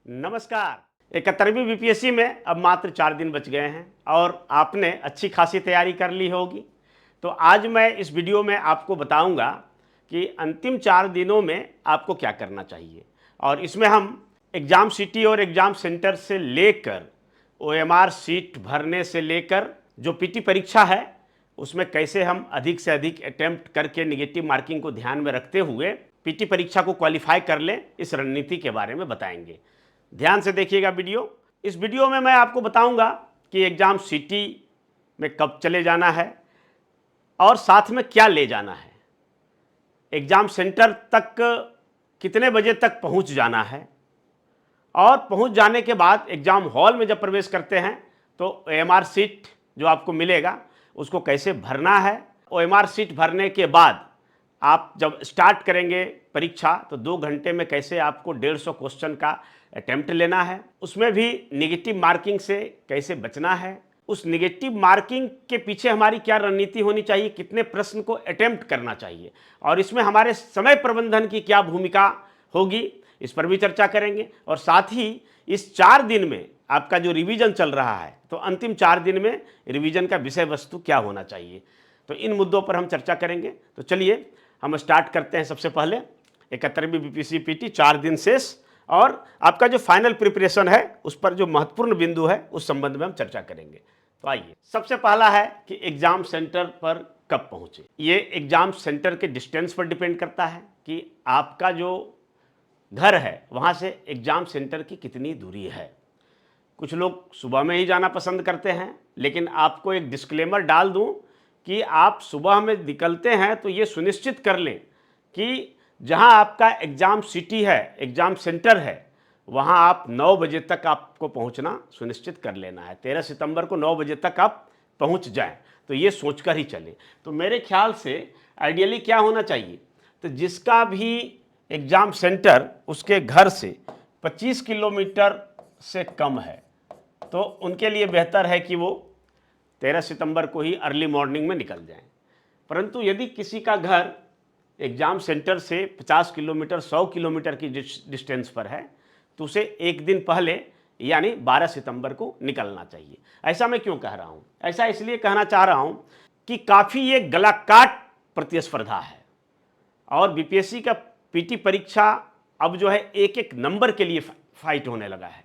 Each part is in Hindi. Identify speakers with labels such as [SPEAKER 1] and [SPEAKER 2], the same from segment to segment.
[SPEAKER 1] नमस्कार। 71वीं बीपीएससी में अब मात्र 4 दिन बच गए हैं और आपने अच्छी खासी तैयारी कर ली होगी। तो आज मैं इस वीडियो में आपको बताऊंगा कि अंतिम 4 दिनों में आपको क्या करना चाहिए, और इसमें हम एग्ज़ाम सिटी और एग्ज़ाम सेंटर से लेकर ओएमआर सीट भरने से लेकर जो पीटी परीक्षा है उसमें कैसे हम अधिक से अधिक अटेम्प्ट करके निगेटिव मार्किंग को ध्यान में रखते हुए पीटी परीक्षा को क्वालिफाई कर लें, इस रणनीति के बारे में बताएंगे। ध्यान से देखिएगा वीडियो। इस वीडियो में मैं आपको बताऊंगा कि एग्ज़ाम सिटी में कब चले जाना है और साथ में क्या ले जाना है, एग्ज़ाम सेंटर तक कितने बजे तक पहुंच जाना है, और पहुंच जाने के बाद एग्ज़ाम हॉल में जब प्रवेश करते हैं तो ओएमआर सीट जो आपको मिलेगा उसको कैसे भरना है। ओएमआर सीट भरने के बाद आप जब स्टार्ट करेंगे परीक्षा तो 2 घंटे में कैसे आपको 150 क्वेश्चन का अटेम्प्ट लेना है, उसमें भी निगेटिव मार्किंग से कैसे बचना है, उस निगेटिव मार्किंग के पीछे हमारी क्या रणनीति होनी चाहिए, कितने प्रश्न को अटेम्प्ट करना चाहिए, और इसमें हमारे समय प्रबंधन की क्या भूमिका होगी, इस पर भी चर्चा करेंगे। और साथ ही इस 4 दिन में आपका जो रिवीजन चल रहा है तो अंतिम 4 दिन में रिवीजन का विषय वस्तु क्या होना चाहिए, तो इन मुद्दों पर हम चर्चा करेंगे। तो चलिए हम स्टार्ट करते हैं। सबसे पहले 71वीं बीपीएससी पीटी 4 दिन शेष और आपका जो फाइनल प्रिपरेशन है उस पर जो महत्वपूर्ण बिंदु है उस संबंध में हम चर्चा करेंगे। तो आइए, सबसे पहला है कि एग्जाम सेंटर पर कब पहुंचे। ये एग्जाम सेंटर के डिस्टेंस पर डिपेंड करता है कि आपका जो घर है वहां से एग्जाम सेंटर की कितनी दूरी है। कुछ लोग सुबह में ही जाना पसंद करते हैं, लेकिन आपको एक डिस्क्लेमर डाल दूं कि आप सुबह में निकलते हैं तो ये सुनिश्चित कर लें कि जहां आपका एग्ज़ाम सिटी है, एग्ज़ाम सेंटर है, वहां आप 9 बजे तक आपको पहुंचना सुनिश्चित कर लेना है। 13 सितंबर को 9 बजे तक आप पहुंच जाएं, तो ये सोचकर ही चलें। तो मेरे ख्याल से आइडियली क्या होना चाहिए, तो जिसका भी एग्ज़ाम सेंटर उसके घर से 25 किलोमीटर से कम है तो उनके लिए बेहतर है कि वो 13 सितंबर को ही अर्ली मॉर्निंग में निकल जाएं। परंतु यदि किसी का घर एग्ज़ाम सेंटर से 50 किलोमीटर 100 किलोमीटर की डिस्टेंस पर है तो उसे एक दिन पहले यानी 12 सितंबर को निकलना चाहिए। ऐसा मैं क्यों कह रहा हूँ, ऐसा इसलिए कहना चाह रहा हूँ कि काफ़ी ये गला काट प्रतिस्पर्धा है और बीपीएससी का पीटी परीक्षा अब जो है एक एक नंबर के लिए फाइट होने लगा है।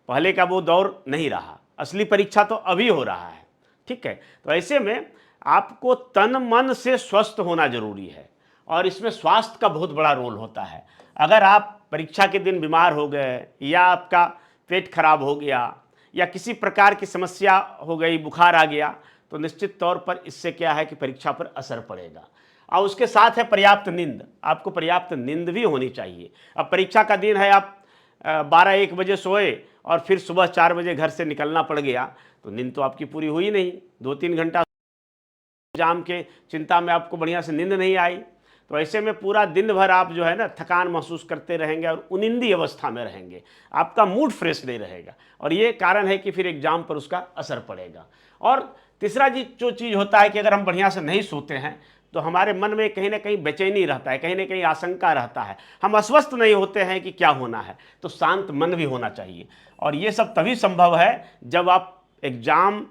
[SPEAKER 1] पहले का वो दौर नहीं रहा, असली परीक्षा तो अभी हो रहा है। ठीक है, तो ऐसे में आपको तन मन से स्वस्थ होना जरूरी है और इसमें स्वास्थ्य का बहुत बड़ा रोल होता है। अगर आप परीक्षा के दिन बीमार हो गए या आपका पेट खराब हो गया या किसी प्रकार की समस्या हो गई, बुखार आ गया, तो निश्चित तौर पर इससे क्या है कि परीक्षा पर असर पड़ेगा। और उसके साथ है पर्याप्त नींद, आपको पर्याप्त नींद भी होनी चाहिए। अब परीक्षा का दिन है, आप 12-1 बजे सोए और फिर सुबह 4 बजे घर से निकलना पड़ गया तो नींद तो आपकी पूरी हुई नहीं। 2-3 घंटा एग्जाम के चिंता में आपको बढ़िया से नींद नहीं आई, तो ऐसे में पूरा दिन भर आप जो है ना थकान महसूस करते रहेंगे और उनिंदी अवस्था में रहेंगे, आपका मूड फ्रेश नहीं रहेगा और ये कारण है कि फिर एग्जाम पर उसका असर पड़ेगा। और तीसरा जो चीज़ होता है कि अगर हम बढ़िया से नहीं सोते हैं तो हमारे मन में कहीं ना कहीं बेचैनी रहता है, कहीं ना कहीं आशंका रहता है, हम अस्वस्थ नहीं होते हैं कि क्या होना है। तो शांत मन भी होना चाहिए और ये सब तभी संभव है जब आप एग्ज़ाम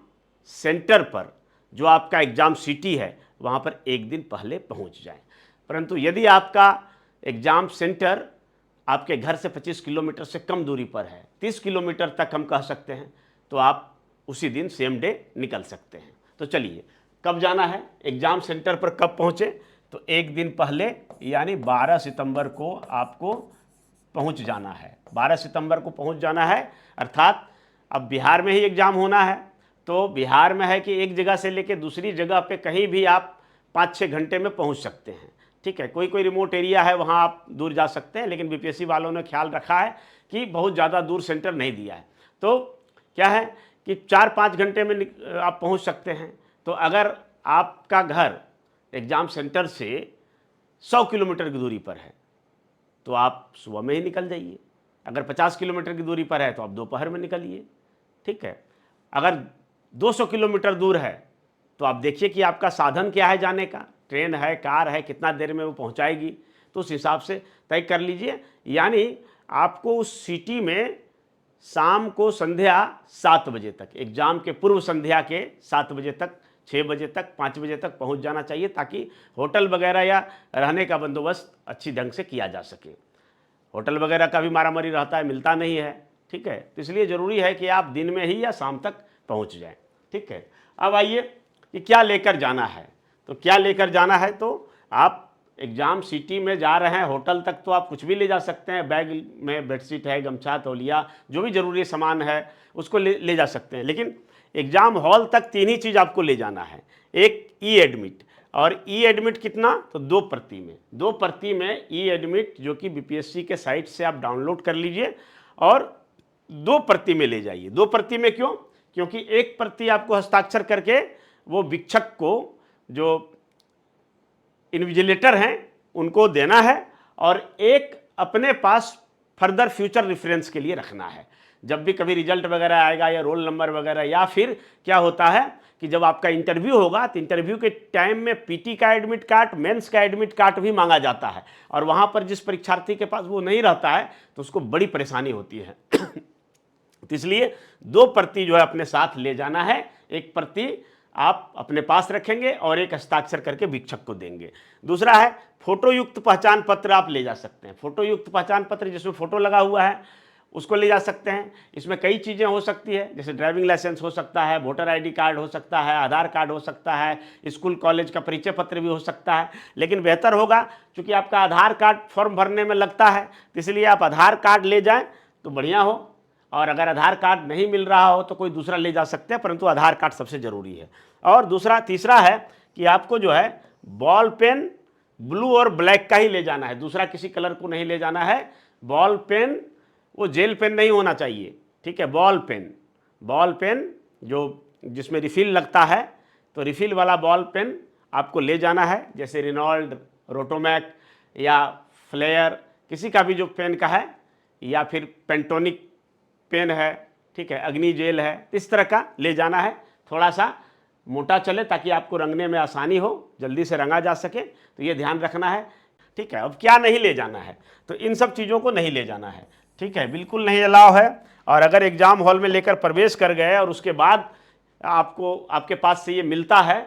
[SPEAKER 1] सेंटर पर, जो आपका एग्ज़ाम सिटी है, वहाँ पर एक दिन पहले पहुँच जाएं। परंतु यदि आपका एग्ज़ाम सेंटर आपके घर से 25 किलोमीटर से कम दूरी पर है, 30 किलोमीटर तक हम कह सकते हैं, तो आप उसी दिन सेम डे निकल सकते हैं। तो चलिए, कब जाना है, एग्ज़ाम सेंटर पर कब पहुँचे, तो एक दिन पहले यानी 12 सितंबर को आपको पहुँच जाना है। 12 सितंबर को पहुँच जाना है, अर्थात अब बिहार में ही एग्ज़ाम होना है तो बिहार में है कि एक जगह से लेकर दूसरी जगह पे कहीं भी आप 5-6 घंटे में पहुंच सकते हैं। ठीक है, कोई कोई रिमोट एरिया है वहां आप दूर जा सकते हैं, लेकिन बीपीएससी वालों ने ख्याल रखा है कि बहुत ज़्यादा दूर सेंटर नहीं दिया है, तो क्या है कि 4-5 घंटे में आप पहुंच सकते हैं। तो अगर आपका घर एग्ज़ाम सेंटर से 100 किलोमीटर की दूरी पर है तो आप सुबह में ही निकल जाइए, अगर 50 किलोमीटर की दूरी पर है तो आप दोपहर में निकलिए। ठीक है, अगर 200 किलोमीटर दूर है तो आप देखिए कि आपका साधन क्या है जाने का, ट्रेन है, कार है, कितना देर में वो पहुंचाएगी, तो उस हिसाब से तय कर लीजिए। यानी आपको उस सिटी में शाम को संध्या 7 बजे तक, एग्ज़ाम के पूर्व संध्या के 7 बजे तक, 6 बजे तक, 5 बजे तक पहुंच जाना चाहिए, ताकि होटल वगैरह या रहने का बंदोबस्त अच्छी ढंग से किया जा सके। होटल वगैरह का भी मारामारी रहता है, मिलता नहीं है, ठीक है। तो इसलिए ज़रूरी है कि आप दिन में ही या शाम तक पहुंच जाएं, ठीक है। अब आइए कि क्या लेकर जाना है। तो क्या लेकर जाना है, तो आप एग्ज़ाम सिटी में जा रहे हैं, होटल तक तो आप कुछ भी ले जा सकते हैं। बैग में बेडशीट है, गमछा, तौलिया, जो भी ज़रूरी सामान है उसको ले जा सकते हैं। लेकिन एग्ज़ाम हॉल तक 3 ही चीज़ आपको ले जाना है। एक ई एडमिट, और ई एडमिट कितना, तो 2 प्रति में, 2 प्रति में ई एडमिट, जो कि बीपीएससी के साइट से आप डाउनलोड कर लीजिए और 2 प्रति में ले जाइए। 2 प्रति में क्यों, क्योंकि 1 प्रति आपको हस्ताक्षर करके वो वीक्षक को, जो इन्विजिलेटर हैं, उनको देना है, और एक अपने पास फर्दर फ्यूचर रेफरेंस के लिए रखना है। जब भी कभी रिजल्ट वगैरह आएगा या रोल नंबर वगैरह, या फिर क्या होता है कि जब आपका इंटरव्यू होगा तो इंटरव्यू के टाइम में पीटी का एडमिट कार्ड, मेंस का एडमिट कार्ड भी मांगा जाता है, और वहाँ पर जिस परीक्षार्थी के पास वो नहीं रहता है तो उसको बड़ी परेशानी होती है। तो इसलिए 2 प्रति जो है अपने साथ ले जाना है। 1 प्रति आप अपने पास रखेंगे और एक हस्ताक्षर करके वीक्षक को देंगे। दूसरा है फोटो युक्त पहचान पत्र, आप ले जा सकते हैं। फोटो युक्त पहचान पत्र जिसमें फ़ोटो लगा हुआ है उसको ले जा सकते हैं। इसमें कई चीज़ें हो सकती है, जैसे ड्राइविंग लाइसेंस हो सकता है, वोटर आईडी कार्ड हो सकता है, आधार कार्ड हो सकता है, स्कूल कॉलेज का परिचय पत्र भी हो सकता है। लेकिन बेहतर होगा, चूँकि आपका आधार कार्ड फॉर्म भरने में लगता है, तो इसलिए आप आधार कार्ड ले जाएँ तो बढ़िया हो। और अगर आधार कार्ड नहीं मिल रहा हो तो कोई दूसरा ले जा सकते हैं, परंतु आधार कार्ड सबसे ज़रूरी है। और तीसरा है कि आपको जो है बॉल पेन ब्लू और ब्लैक का ही ले जाना है, दूसरा किसी कलर को नहीं ले जाना है। बॉल पेन, वो जेल पेन नहीं होना चाहिए, ठीक है। बॉल पेन जो जिसमें रिफिल लगता है, तो रिफिल वाला बॉल पेन आपको ले जाना है, जैसे रेनॉल्ड, रोटोमैक या फ्लेयर, किसी का भी जो पेन का है, या फिर पेंटोनिक पेन है, ठीक है, अग्नि जेल है, इस तरह का ले जाना है। थोड़ा सा मोटा चले ताकि आपको रंगने में आसानी हो, जल्दी से रंगा जा सके, तो ये ध्यान रखना है, ठीक है। अब क्या नहीं ले जाना है, तो इन सब चीज़ों को नहीं ले जाना है, ठीक है, बिल्कुल नहीं अलाउ है। और अगर एग्ज़ाम हॉल में लेकर प्रवेश कर गए और उसके बाद आपके पास से ये मिलता है,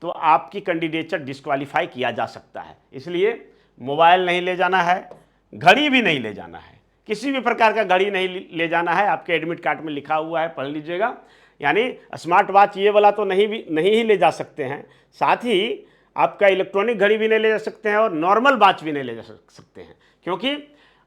[SPEAKER 1] तो आपकी कैंडिडेचर डिस्क्वालीफाई किया जा सकता है। इसलिए मोबाइल नहीं ले जाना है, घड़ी भी नहीं ले जाना है, किसी भी प्रकार का घड़ी नहीं ले जाना है। आपके एडमिट कार्ड में लिखा हुआ है, पढ़ लीजिएगा। यानी स्मार्ट वॉच ये वाला तो नहीं ही ले जा सकते हैं, साथ ही आपका इलेक्ट्रॉनिक घड़ी भी नहीं ले जा सकते हैं, और नॉर्मल वॉच भी नहीं ले जा सकते हैं। क्योंकि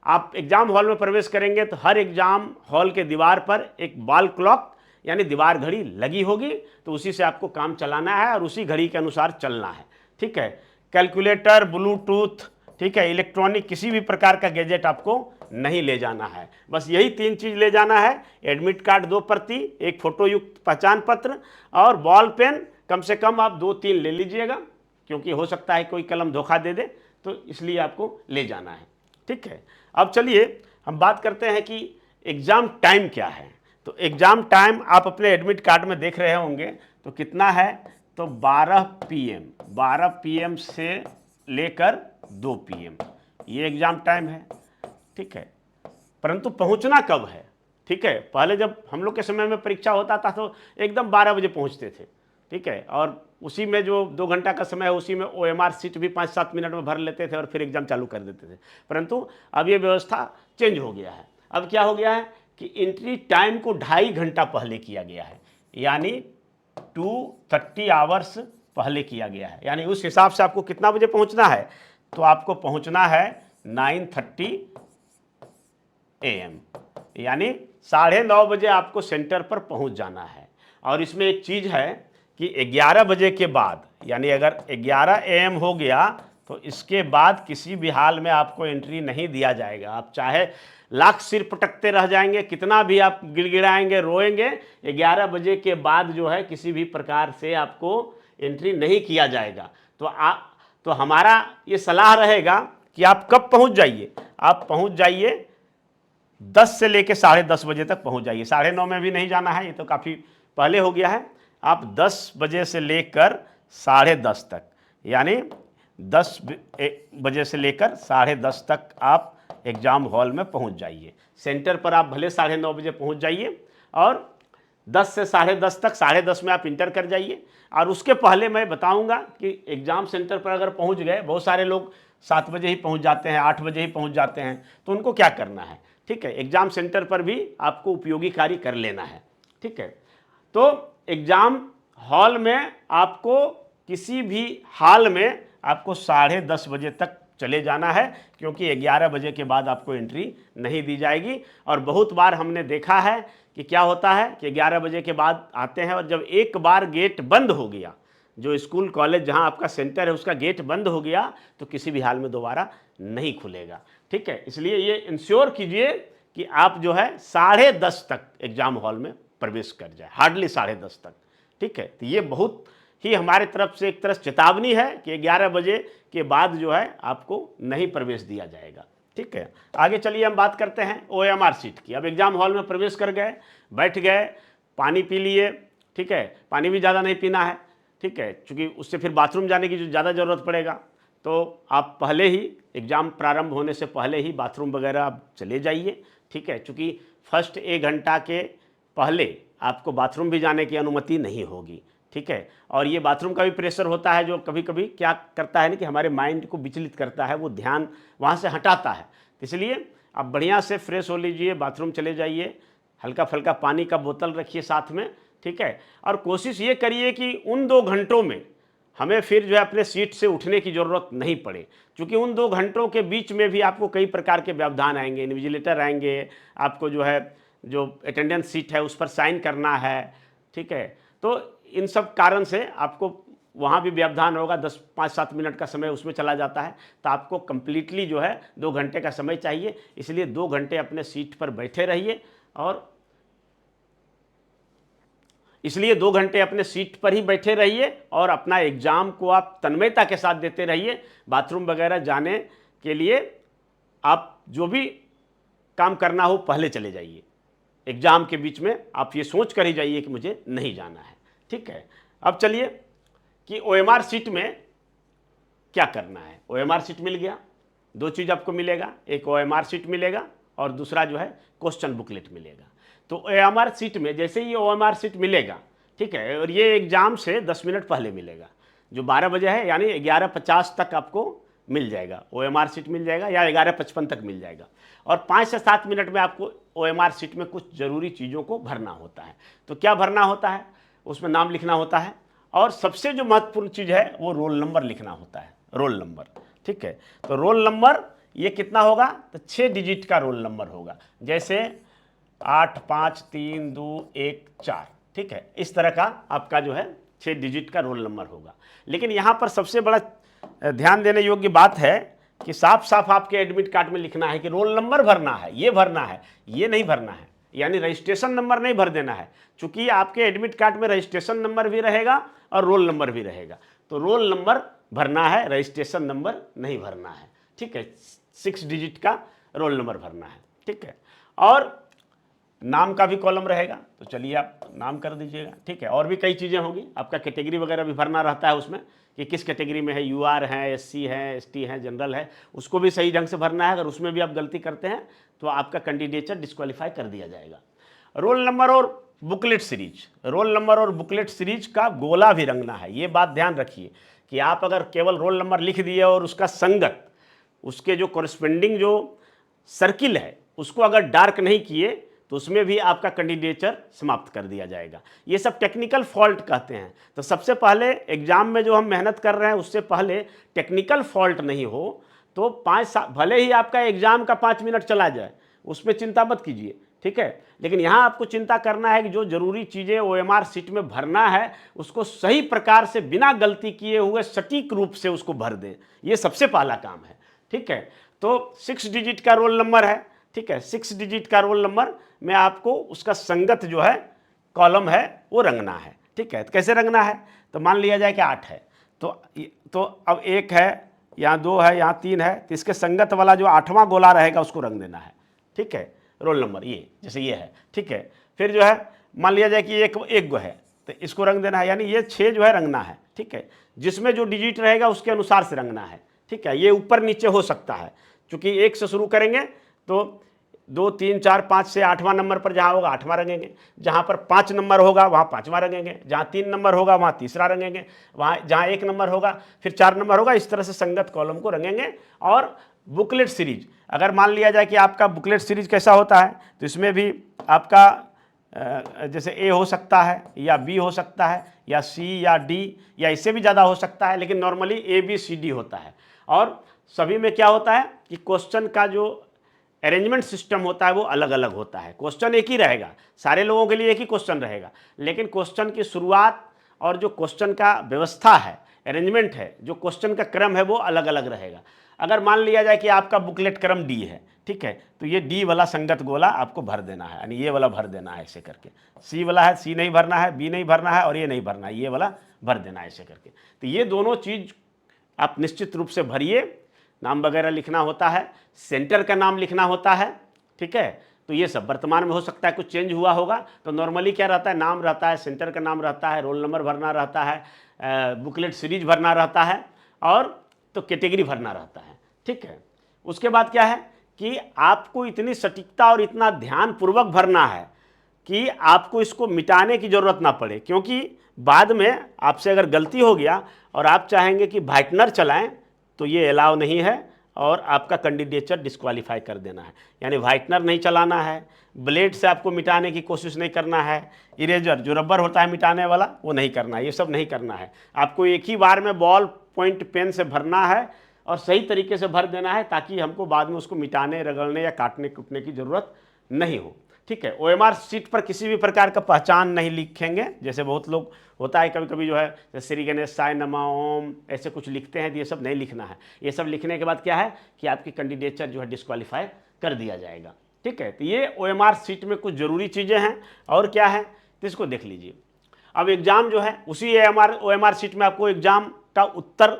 [SPEAKER 1] आप एग्ज़ाम हॉल में प्रवेश करेंगे तो हर एग्ज़ाम हॉल के दीवार पर एक वॉल क्लॉक यानी दीवार घड़ी लगी होगी, तो उसी से आपको काम चलाना है और उसी घड़ी के अनुसार चलना है, ठीक है। कैलकुलेटर, ब्लूटूथ, ठीक है, इलेक्ट्रॉनिक किसी भी प्रकार का गैजेट आपको नहीं ले जाना है। बस यही 3 चीज़ ले जाना है, एडमिट कार्ड 2 प्रति, एक फोटो युक्त पहचान पत्र, और बॉल पेन कम से कम आप 2-3 ले लीजिएगा, क्योंकि हो सकता है कोई कलम धोखा दे दे, तो इसलिए आपको ले जाना है, ठीक है। अब चलिए हम बात करते हैं कि एग्ज़ाम टाइम क्या है। तो एग्ज़ाम टाइम आप अपने एडमिट कार्ड में देख रहे होंगे, तो कितना है, तो 12 PM से लेकर 2 PM ये एग्ज़ाम टाइम है, ठीक है। परंतु पहुंचना कब है, ठीक है। पहले जब हम लोग के समय में परीक्षा होता था तो एकदम 12 बजे पहुंचते थे, ठीक है, और उसी में जो 2 घंटा का समय है उसी में OMR सीट भी 5-7 मिनट में भर लेते थे और फिर एग्ज़ाम चालू कर देते थे। परंतु अब ये व्यवस्था चेंज हो गया है। अब क्या हो गया है कि एंट्री टाइम को 2.5 घंटा पहले किया गया है, यानी 230 आवर्स पहले किया गया है। यानी उस हिसाब से आपको कितना बजे पहुंचना है, तो आपको पहुंचना है 9:30 AM, यानी 9:30 बजे आपको सेंटर पर पहुंच जाना है। और इसमें एक चीज़ है कि 11 बजे के बाद, यानी अगर 11 AM हो गया तो इसके बाद किसी भी हाल में आपको एंट्री नहीं दिया जाएगा। आप चाहे लाख सिर पटकते रह जाएंगे, कितना भी आप गिड़गिड़ाएंगे, रोएंगे, 11 बजे के बाद जो है किसी भी प्रकार से आपको एंट्री नहीं किया जाएगा। तो हमारा ये सलाह रहेगा कि आप कब पहुंच जाइए, आप पहुंच जाइए 10 से लेकर 10:30 बजे तक पहुंच जाइए। 9:30 में भी नहीं जाना है, ये तो काफ़ी पहले हो गया है। आप 10 बजे से लेकर 10:30 तक, यानी 10 बजे से लेकर 10:30 तक आप एग्ज़ाम हॉल में पहुंच जाइए। सेंटर पर आप भले 9:30 बजे पहुंच जाइए और 10 से 10:30 तक, 10:30 में आप इंटर कर जाइए। और उसके पहले मैं बताऊंगा कि एग्ज़ाम सेंटर पर अगर पहुंच गए, बहुत सारे लोग 7 बजे ही पहुंच जाते हैं, 8 बजे ही पहुंच जाते हैं, तो उनको क्या करना है। ठीक है, एग्ज़ाम सेंटर पर भी आपको उपयोगी कार्य कर लेना है। ठीक है, तो एग्ज़ाम हॉल में आपको किसी भी हाल में आपको 10:30 बजे तक चले जाना है, क्योंकि 11 बजे के बाद आपको एंट्री नहीं दी जाएगी। और बहुत बार हमने देखा है कि क्या होता है कि 11 बजे के बाद आते हैं और जब एक बार गेट बंद हो गया, जो स्कूल कॉलेज जहां आपका सेंटर है उसका गेट बंद हो गया, तो किसी भी हाल में दोबारा नहीं खुलेगा। ठीक है, इसलिए ये इंश्योर कीजिए कि आप जो है 10:30 तक एग्जाम हॉल में प्रवेश कर जाए, हार्डली 10:30 तक। ठीक है, तो ये बहुत ही हमारे तरफ से एक तरह चेतावनी है कि 11 बजे के बाद जो है आपको नहीं प्रवेश दिया जाएगा। ठीक है, आगे चलिए हम बात करते हैं OMR सीट की। अब एग्जाम हॉल में प्रवेश कर गए, बैठ गए, पानी पी लिए। ठीक है, पानी भी ज़्यादा नहीं पीना है। ठीक है, चूँकि उससे फिर बाथरूम जाने की जो ज़्यादा ज़रूरत पड़ेगा, तो आप पहले ही एग्ज़ाम प्रारंभ होने से पहले ही बाथरूम वगैरह आप चले जाइए। ठीक है, चूँकि फर्स्ट 1 घंटा के पहले आपको बाथरूम भी जाने की अनुमति नहीं होगी। ठीक है, और ये बाथरूम का भी प्रेशर होता है जो कभी कभी क्या करता है ना कि हमारे माइंड को विचलित करता है, वो ध्यान वहाँ से हटाता है। इसलिए आप बढ़िया से फ्रेश हो लीजिए, बाथरूम चले जाइए, हल्का फुल्का पानी का बोतल रखिए साथ में। ठीक है, और कोशिश ये करिए कि उन 2 घंटों में हमें फिर जो है अपने सीट से उठने की ज़रूरत नहीं पड़े, क्योंकि उन 2 घंटों के बीच में भी आपको कई प्रकार के व्यवधान आएंगे। इन्विजिलेटर आएंगे, आपको जो है जो अटेंडेंस सीट है उस पर साइन करना है। ठीक है, तो इन सब कारण से आपको वहाँ भी व्यवधान होगा, 5-7 मिनट का समय उसमें चला जाता है। तो आपको कंप्लीटली जो है 2 घंटे का समय चाहिए, इसलिए 2 घंटे अपने सीट पर बैठे रहिए और इसलिए 2 घंटे अपने सीट पर ही बैठे रहिए और अपना एग्ज़ाम को आप तन्मयता के साथ देते रहिए। बाथरूम वगैरह जाने के लिए आप जो भी काम करना हो पहले चले जाइए। एग्ज़ाम के बीच में आप ये सोच कर ही जाइए कि मुझे नहीं जाना है। ठीक है, अब चलिए कि OMR सीट में क्या करना है। OMR सीट मिल गया, 2 चीज़ आपको मिलेगा, एक OMR सीट मिलेगा और दूसरा जो है क्वेश्चन बुकलेट मिलेगा। तो OMR सीट में जैसे ही OMR सीट मिलेगा, ठीक है, और ये एग्ज़ाम से 10 मिनट पहले मिलेगा, जो 12 बजे है, यानी 11:50 तक आपको मिल जाएगा, OMR सीट मिल जाएगा, या 11:55 तक मिल जाएगा। और 5 से 7 मिनट में आपको OMR सीट में कुछ ज़रूरी चीज़ों को भरना होता है। तो क्या भरना होता है, उसमें नाम लिखना होता है और सबसे जो महत्वपूर्ण चीज़ है वो रोल नंबर लिखना होता है, रोल नंबर। ठीक है, तो रोल नंबर ये कितना होगा, तो 6 डिजिट का रोल नंबर होगा, जैसे 853214। ठीक है, इस तरह का आपका जो है 6 डिजिट का रोल नंबर होगा। लेकिन यहाँ पर सबसे बड़ा ध्यान देने योग्य बात है कि साफ साफ आपके एडमिट कार्ड में लिखना है कि रोल नंबर भरना है, ये भरना है, ये नहीं भरना है, यानी रजिस्ट्रेशन नंबर नहीं भर देना है। चूंकि आपके एडमिट कार्ड में रजिस्ट्रेशन नंबर भी रहेगा और रोल नंबर भी रहेगा, तो रोल नंबर भरना है, रजिस्ट्रेशन नंबर नहीं भरना है। ठीक है, 6 डिजिट का रोल नंबर भरना है। ठीक है, और नाम का भी कॉलम रहेगा, तो चलिए आप नाम कर दीजिएगा। ठीक है, और भी कई चीज़ें होंगी, आपका कैटेगरी वगैरह भी भरना रहता है उसमें कि किस कैटेगरी में है, UR है, SC है, ST है, जनरल है, उसको भी सही ढंग से भरना है। अगर उसमें भी आप गलती करते हैं तो आपका कैंडिडेचर डिस्क्वालीफाई कर दिया जाएगा। रोल नंबर और बुकलेट सीरीज, रोल नंबर और बुकलेट सीरीज का गोला भी रंगना है। ये बात ध्यान रखिए कि आप अगर केवल रोल नंबर लिख दिए और उसका संगत, उसके जो कॉरेस्पेंडिंग जो सर्किल है उसको अगर डार्क नहीं किए तो उसमें भी आपका कैंडिडेचर समाप्त कर दिया जाएगा। ये सब टेक्निकल फॉल्ट कहते हैं। तो सबसे पहले एग्जाम में जो हम मेहनत कर रहे हैं उससे पहले टेक्निकल फॉल्ट नहीं हो तो 5 भले ही आपका एग्जाम का 5 मिनट चला जाए, उसमें चिंता मत कीजिए। ठीक है, लेकिन यहाँ आपको चिंता करना है कि जो जरूरी चीज़ें OMR सीट में भरना है उसको सही प्रकार से बिना गलती किए हुए सटीक रूप से उसको भर दें, ये सबसे पहला काम है। ठीक है, तो 6 डिजिट का रोल नंबर है। ठीक है, 6 डिजिट का रोल नंबर में आपको उसका संगत जो है कॉलम है वो रंगना है। ठीक है, तो कैसे रंगना है, तो मान लिया जाए कि 8 है, तो अब 1 है, यहाँ 2 है, यहाँ 3 है, तो इसके संगत वाला जो 8वां गोला रहेगा उसको रंग देना है। ठीक है, रोल नंबर ये जैसे ये है। ठीक है, फिर जो है मान लिया जाए कि एक गो है तो इसको रंग देना है, यानी ये 6 जो है रंगना है। ठीक है, जिसमें जो डिजिट रहेगा उसके अनुसार से रंगना है। ठीक है, ये ऊपर नीचे हो सकता है, चूँकि 1 से शुरू करेंगे तो 2, 3, 4, 5 से 8वां नंबर पर जहाँ होगा 8वां रंगेंगे, जहाँ पर 5 नंबर होगा वहाँ 5वां रंगेंगे, जहाँ 3 नंबर होगा वहाँ तीसरा रंगेंगे, वहाँ जहाँ 1 नंबर होगा फिर 4 नंबर होगा। इस तरह से संगत कॉलम को रंगेंगे। और बुकलेट सीरीज, अगर मान लिया जाए कि आपका बुकलेट सीरीज कैसा होता है, तो इसमें भी आपका जैसे ए हो सकता है या बी हो सकता है या सी या डी या इससे भी ज़्यादा हो सकता है, लेकिन normally A B C D होता है। और सभी में क्या होता है कि क्वेश्चन का जो अरेंजमेंट सिस्टम होता है वो अलग अलग होता है। क्वेश्चन एक ही रहेगा, सारे लोगों के लिए एक ही क्वेश्चन रहेगा, लेकिन क्वेश्चन की शुरुआत और जो क्वेश्चन का व्यवस्था है, अरेंजमेंट है, जो क्वेश्चन का क्रम है वो अलग अलग रहेगा। अगर मान लिया जाए कि आपका बुकलेट क्रम डी है, ठीक है, तो ये डी वाला संगत गोला आपको भर देना है, यानी ये वाला भर देना है ऐसे करके। सी वाला है, सी नहीं भरना है, बी नहीं भरना है और ये नहीं भरना है, ये वाला भर देना है ऐसे करके। तो ये दोनों चीज़ आप निश्चित रूप से भरिए। नाम वगैरह लिखना होता है, सेंटर का नाम लिखना होता है, ठीक है। तो ये सब वर्तमान में हो सकता है कुछ चेंज हुआ होगा, तो नॉर्मली क्या रहता है, नाम रहता है, सेंटर का नाम रहता है, रोल नंबर भरना रहता है, बुकलेट सीरीज भरना रहता है और तो कैटेगरी भरना रहता है, ठीक है। उसके बाद क्या है कि आपको इतनी सटीकता और इतना ध्यानपूर्वक भरना है कि आपको इसको मिटाने की ज़रूरत ना पड़े, क्योंकि बाद में आपसे अगर गलती हो गया और आप चाहेंगे कि व्हाइटनर चलाएं तो ये अलाउ नहीं है और आपका कैंडिडेचर डिस्क्वालीफाई कर देना है। यानी व्हाइटनर नहीं चलाना है, ब्लेड से आपको मिटाने की कोशिश नहीं करना है, इरेजर जो रबर होता है मिटाने वाला वो नहीं करना है, ये सब नहीं करना है। आपको एक ही बार में बॉल पॉइंट पेन से भरना है और सही तरीके से भर देना है, ताकि हमको बाद में उसको मिटाने, रगड़ने या काटने कूटने की ज़रूरत नहीं हो, ठीक है। OMR शीट पर किसी भी प्रकार का पहचान नहीं लिखेंगे, जैसे बहुत लोग होता है कभी कभी जो है श्री गणेश साय नमा ओम ऐसे कुछ लिखते हैं, तो ये सब नहीं लिखना है। ये सब लिखने के बाद क्या है कि आपकी कैंडिडेचर जो है डिस्क्वालीफाई कर दिया जाएगा, ठीक है। तो ये OMR शीट में कुछ ज़रूरी चीज़ें हैं। और क्या है तो इसको देख लीजिए। अब एग्ज़ाम जो है उसी OMR शीट में आपको एग्ज़ाम का उत्तर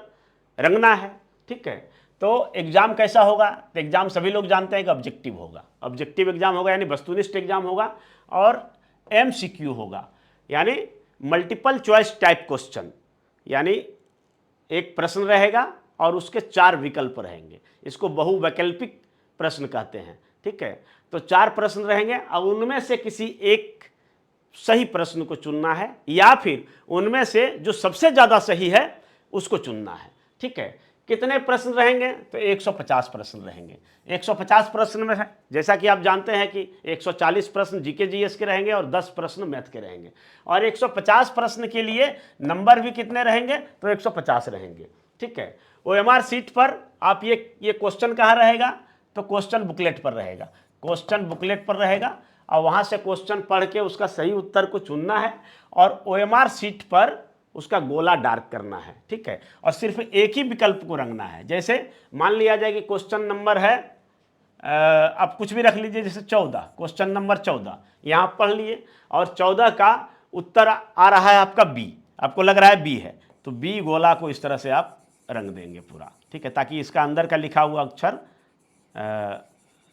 [SPEAKER 1] रंगना है, ठीक है। तो एग्ज़ाम कैसा होगा, तो एग्ज़ाम सभी लोग जानते हैं कि ऑब्जेक्टिव होगा। ऑब्जेक्टिव एग्ज़ाम होगा यानी वस्तुनिष्ठ एग्ज़ाम होगा, और MCQ होगा यानी मल्टीपल चॉइस टाइप क्वेश्चन, यानी एक प्रश्न रहेगा और उसके 4 विकल्प रहेंगे। इसको बहुवैकल्पिक प्रश्न कहते हैं, ठीक है। तो 4 प्रश्न रहेंगे और उनमें से किसी एक सही प्रश्न को चुनना है, या फिर उनमें से जो सबसे ज़्यादा सही है उसको चुनना है, ठीक है। कितने प्रश्न रहेंगे तो 150 प्रश्न रहेंगे। 150 प्रश्न में है, जैसा कि आप जानते हैं कि 140 प्रश्न जीके जीएस के रहेंगे और 10 प्रश्न मैथ के रहेंगे। और 150 प्रश्न के लिए नंबर भी कितने रहेंगे तो 150 रहेंगे, ठीक है। OMR शीट पर आप ये क्वेश्चन कहाँ रहेगा तो क्वेश्चन बुकलेट पर रहेगा, क्वेश्चन बुकलेट पर रहेगा और वहाँ से क्वेश्चन पढ़ के उसका सही उत्तर को चुनना है और OMR शीट पर उसका गोला डार्क करना है, ठीक है। और सिर्फ एक ही विकल्प को रंगना है। जैसे मान लिया जाए कि क्वेश्चन नंबर है, आप कुछ भी रख लीजिए, जैसे 14, क्वेश्चन नंबर 14 यहाँ पढ़ लिए और 14 का उत्तर आ रहा है आपका बी, आपको लग रहा है बी है, तो बी गोला को इस तरह से आप रंग देंगे पूरा, ठीक है, ताकि इसका अंदर का लिखा हुआ अक्षर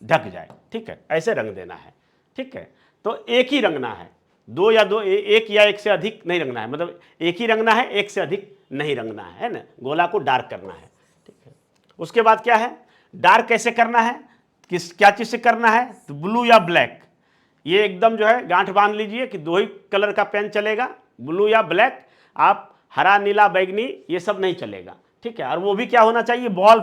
[SPEAKER 1] ढक जाए, ठीक है। ऐसे रंग देना है, ठीक है। तो एक ही रंगना है, एक या एक से अधिक नहीं रंगना है, मतलब एक ही रंगना है, एक से अधिक नहीं रंगना है ना। गोला को डार्क करना है, ठीक है। उसके बाद क्या है, डार्क कैसे करना है, क्या चीज़ से करना है तो ब्लू या ब्लैक, ये एकदम जो है गांठ बांध लीजिए कि 2 ही कलर का पेन चलेगा, ब्लू या ब्लैक। आप हरा नीला बैगनी ये सब नहीं चलेगा, ठीक है। और वो भी क्या होना चाहिए, बॉल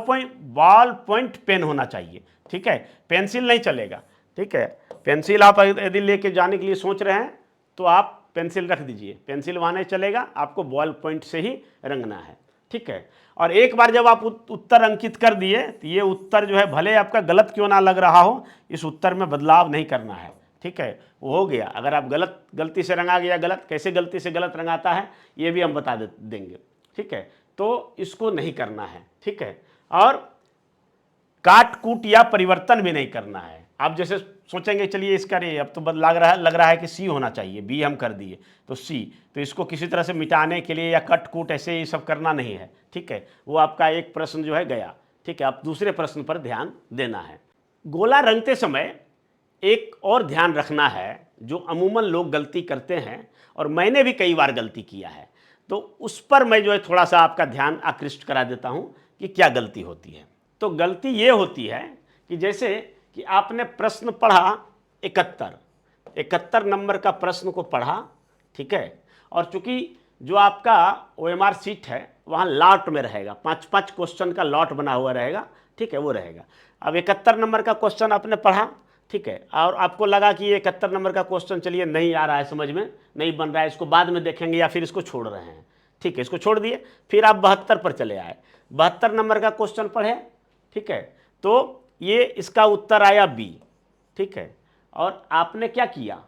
[SPEAKER 1] पॉइंट पेन होना चाहिए, ठीक है। पेंसिल नहीं चलेगा, ठीक है। पेंसिल आप यदि लेके जाने के लिए सोच रहे हैं तो आप पेंसिल रख दीजिए, पेंसिल वहाँ नहीं चलेगा, आपको बॉल पॉइंट से ही रंगना है, ठीक है। और एक बार जब आप उत्तर अंकित कर दिए तो ये उत्तर जो है भले आपका गलत क्यों ना लग रहा हो, इस उत्तर में बदलाव नहीं करना है, ठीक है। वो हो गया। अगर आप गलती से रंगा गया गलत, कैसे गलती से गलत रंगाता है ये भी हम बता देंगे, ठीक है। तो इसको नहीं करना है, ठीक है। और काट कूट या परिवर्तन भी नहीं करना है। आप जैसे सोचेंगे चलिए इसका रे अब तो लग रहा है कि सी होना चाहिए, बी हम कर दिए तो सी, तो इसको किसी तरह से मिटाने के लिए या कट कूट ऐसे ये सब करना नहीं है, ठीक है। वो आपका एक प्रश्न जो है गया, ठीक है। आप दूसरे प्रश्न पर ध्यान देना है। गोला रंगते समय एक और ध्यान रखना है, जो अमूमन लोग गलती करते हैं और मैंने भी कई बार गलती किया है, तो उस पर मैं जो है थोड़ा सा आपका ध्यान आकृष्ट करा देता हूँ कि क्या गलती होती है। तो गलती ये होती है कि जैसे कि आपने प्रश्न पढ़ा 71 नंबर का प्रश्न को पढ़ा, ठीक है, और चूंकि जो आपका OMR सीट है वहाँ लॉट में रहेगा, 5-5 क्वेश्चन का लॉट बना हुआ रहेगा, ठीक है, वो रहेगा। अब 71 नंबर का क्वेश्चन आपने पढ़ा, ठीक है, और आपको लगा कि ये 71 नंबर का क्वेश्चन चलिए नहीं आ रहा है, समझ में नहीं बन रहा है, इसको बाद में देखेंगे या फिर इसको छोड़ रहे हैं, ठीक है, इसको छोड़ दिए। फिर आप 72 पर चले आए, 72 नंबर का क्वेश्चन पढ़े, ठीक है, तो ये इसका उत्तर आया बी, ठीक है। और आपने क्या किया,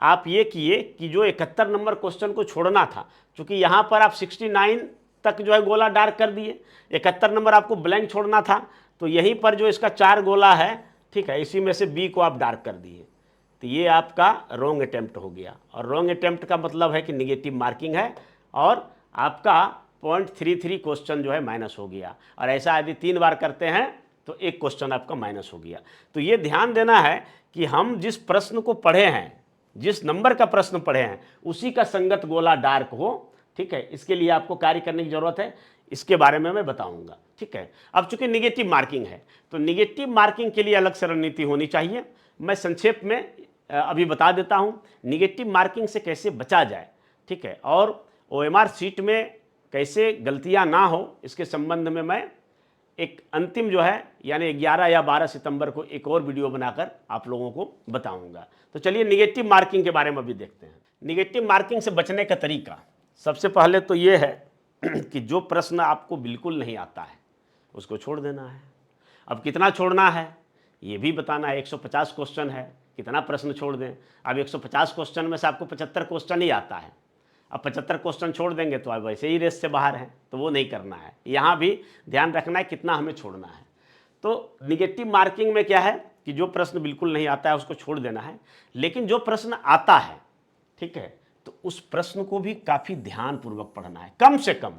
[SPEAKER 1] आप ये किए कि जो 71 नंबर क्वेश्चन को छोड़ना था, क्योंकि यहाँ पर आप 69 तक जो है गोला डार्क कर दिए, 71 नंबर आपको ब्लैंक छोड़ना था, तो यहीं पर जो इसका 4 गोला है, ठीक है, इसी में से बी को आप डार्क कर दिए, तो ये आपका रॉन्ग अटेम्प्ट हो गया। और रॉन्ग अटेम्प्ट का मतलब है कि निगेटिव मार्किंग है और आपका 0.33 क्वेश्चन जो है माइनस हो गया। और ऐसा यदि 3 बार करते हैं तो 1 क्वेश्चन आपका माइनस हो गया। तो ये ध्यान देना है कि हम जिस प्रश्न को पढ़े हैं, जिस नंबर का प्रश्न पढ़े हैं, उसी का संगत गोला डार्क हो, ठीक है। इसके लिए आपको कार्य करने की जरूरत है, इसके बारे में मैं बताऊंगा, ठीक है। अब चूंकि निगेटिव मार्किंग है तो निगेटिव मार्किंग के लिए अलग से रणनीति होनी चाहिए। मैं संक्षेप में अभी बता देता हूं निगेटिव मार्किंग से कैसे बचा जाए, ठीक है, और OMR सीट में कैसे गलतियां ना हो, इसके संबंध में मैं एक अंतिम जो है यानी 11 या 12 सितंबर को एक और वीडियो बनाकर आप लोगों को बताऊंगा। तो चलिए निगेटिव मार्किंग के बारे में भी देखते हैं। निगेटिव मार्किंग से बचने का तरीका सबसे पहले तो ये है कि जो प्रश्न आपको बिल्कुल नहीं आता है उसको छोड़ देना है। अब कितना छोड़ना है ये भी बताना है। 150 क्वेश्चन है, कितना प्रश्न छोड़ दें। अब 150 क्वेश्चन में से आपको 75 क्वेश्चन ही आता है, अब 75 क्वेश्चन छोड़ देंगे तो आप वैसे ही रेस से बाहर हैं, तो वो नहीं करना है। यहाँ भी ध्यान रखना है कितना हमें छोड़ना है। तो निगेटिव मार्किंग में क्या है कि जो प्रश्न बिल्कुल नहीं आता है उसको छोड़ देना है, लेकिन जो प्रश्न आता है, ठीक है, तो उस प्रश्न को भी काफ़ी ध्यानपूर्वक पढ़ना है। कम से कम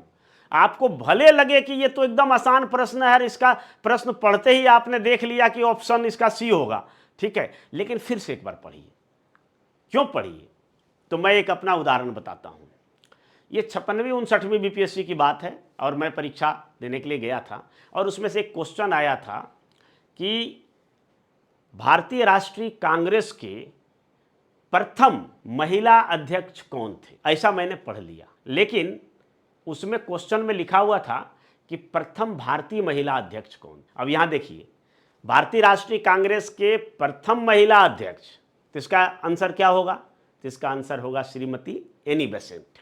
[SPEAKER 1] आपको भले लगे कि ये तो एकदम आसान प्रश्न है, इसका प्रश्न पढ़ते ही आपने देख लिया कि ऑप्शन इसका सी होगा, ठीक है, लेकिन फिर से एक बार पढ़िए। क्यों पढ़िए? तो मैं एक अपना उदाहरण बताता हूँ। ये 56वीं 59वीं BPSC की बात है और मैं परीक्षा देने के लिए गया था और उसमें से एक क्वेश्चन आया था कि भारतीय राष्ट्रीय कांग्रेस के प्रथम महिला अध्यक्ष कौन थे। ऐसा मैंने पढ़ लिया, लेकिन उसमें क्वेश्चन में लिखा हुआ था कि प्रथम भारतीय महिला अध्यक्ष कौन। अब यहाँ देखिए, भारतीय राष्ट्रीय कांग्रेस के प्रथम महिला अध्यक्ष, तो इसका आंसर क्या होगा? तो इसका आंसर होगा श्रीमती एनी बेसेंट।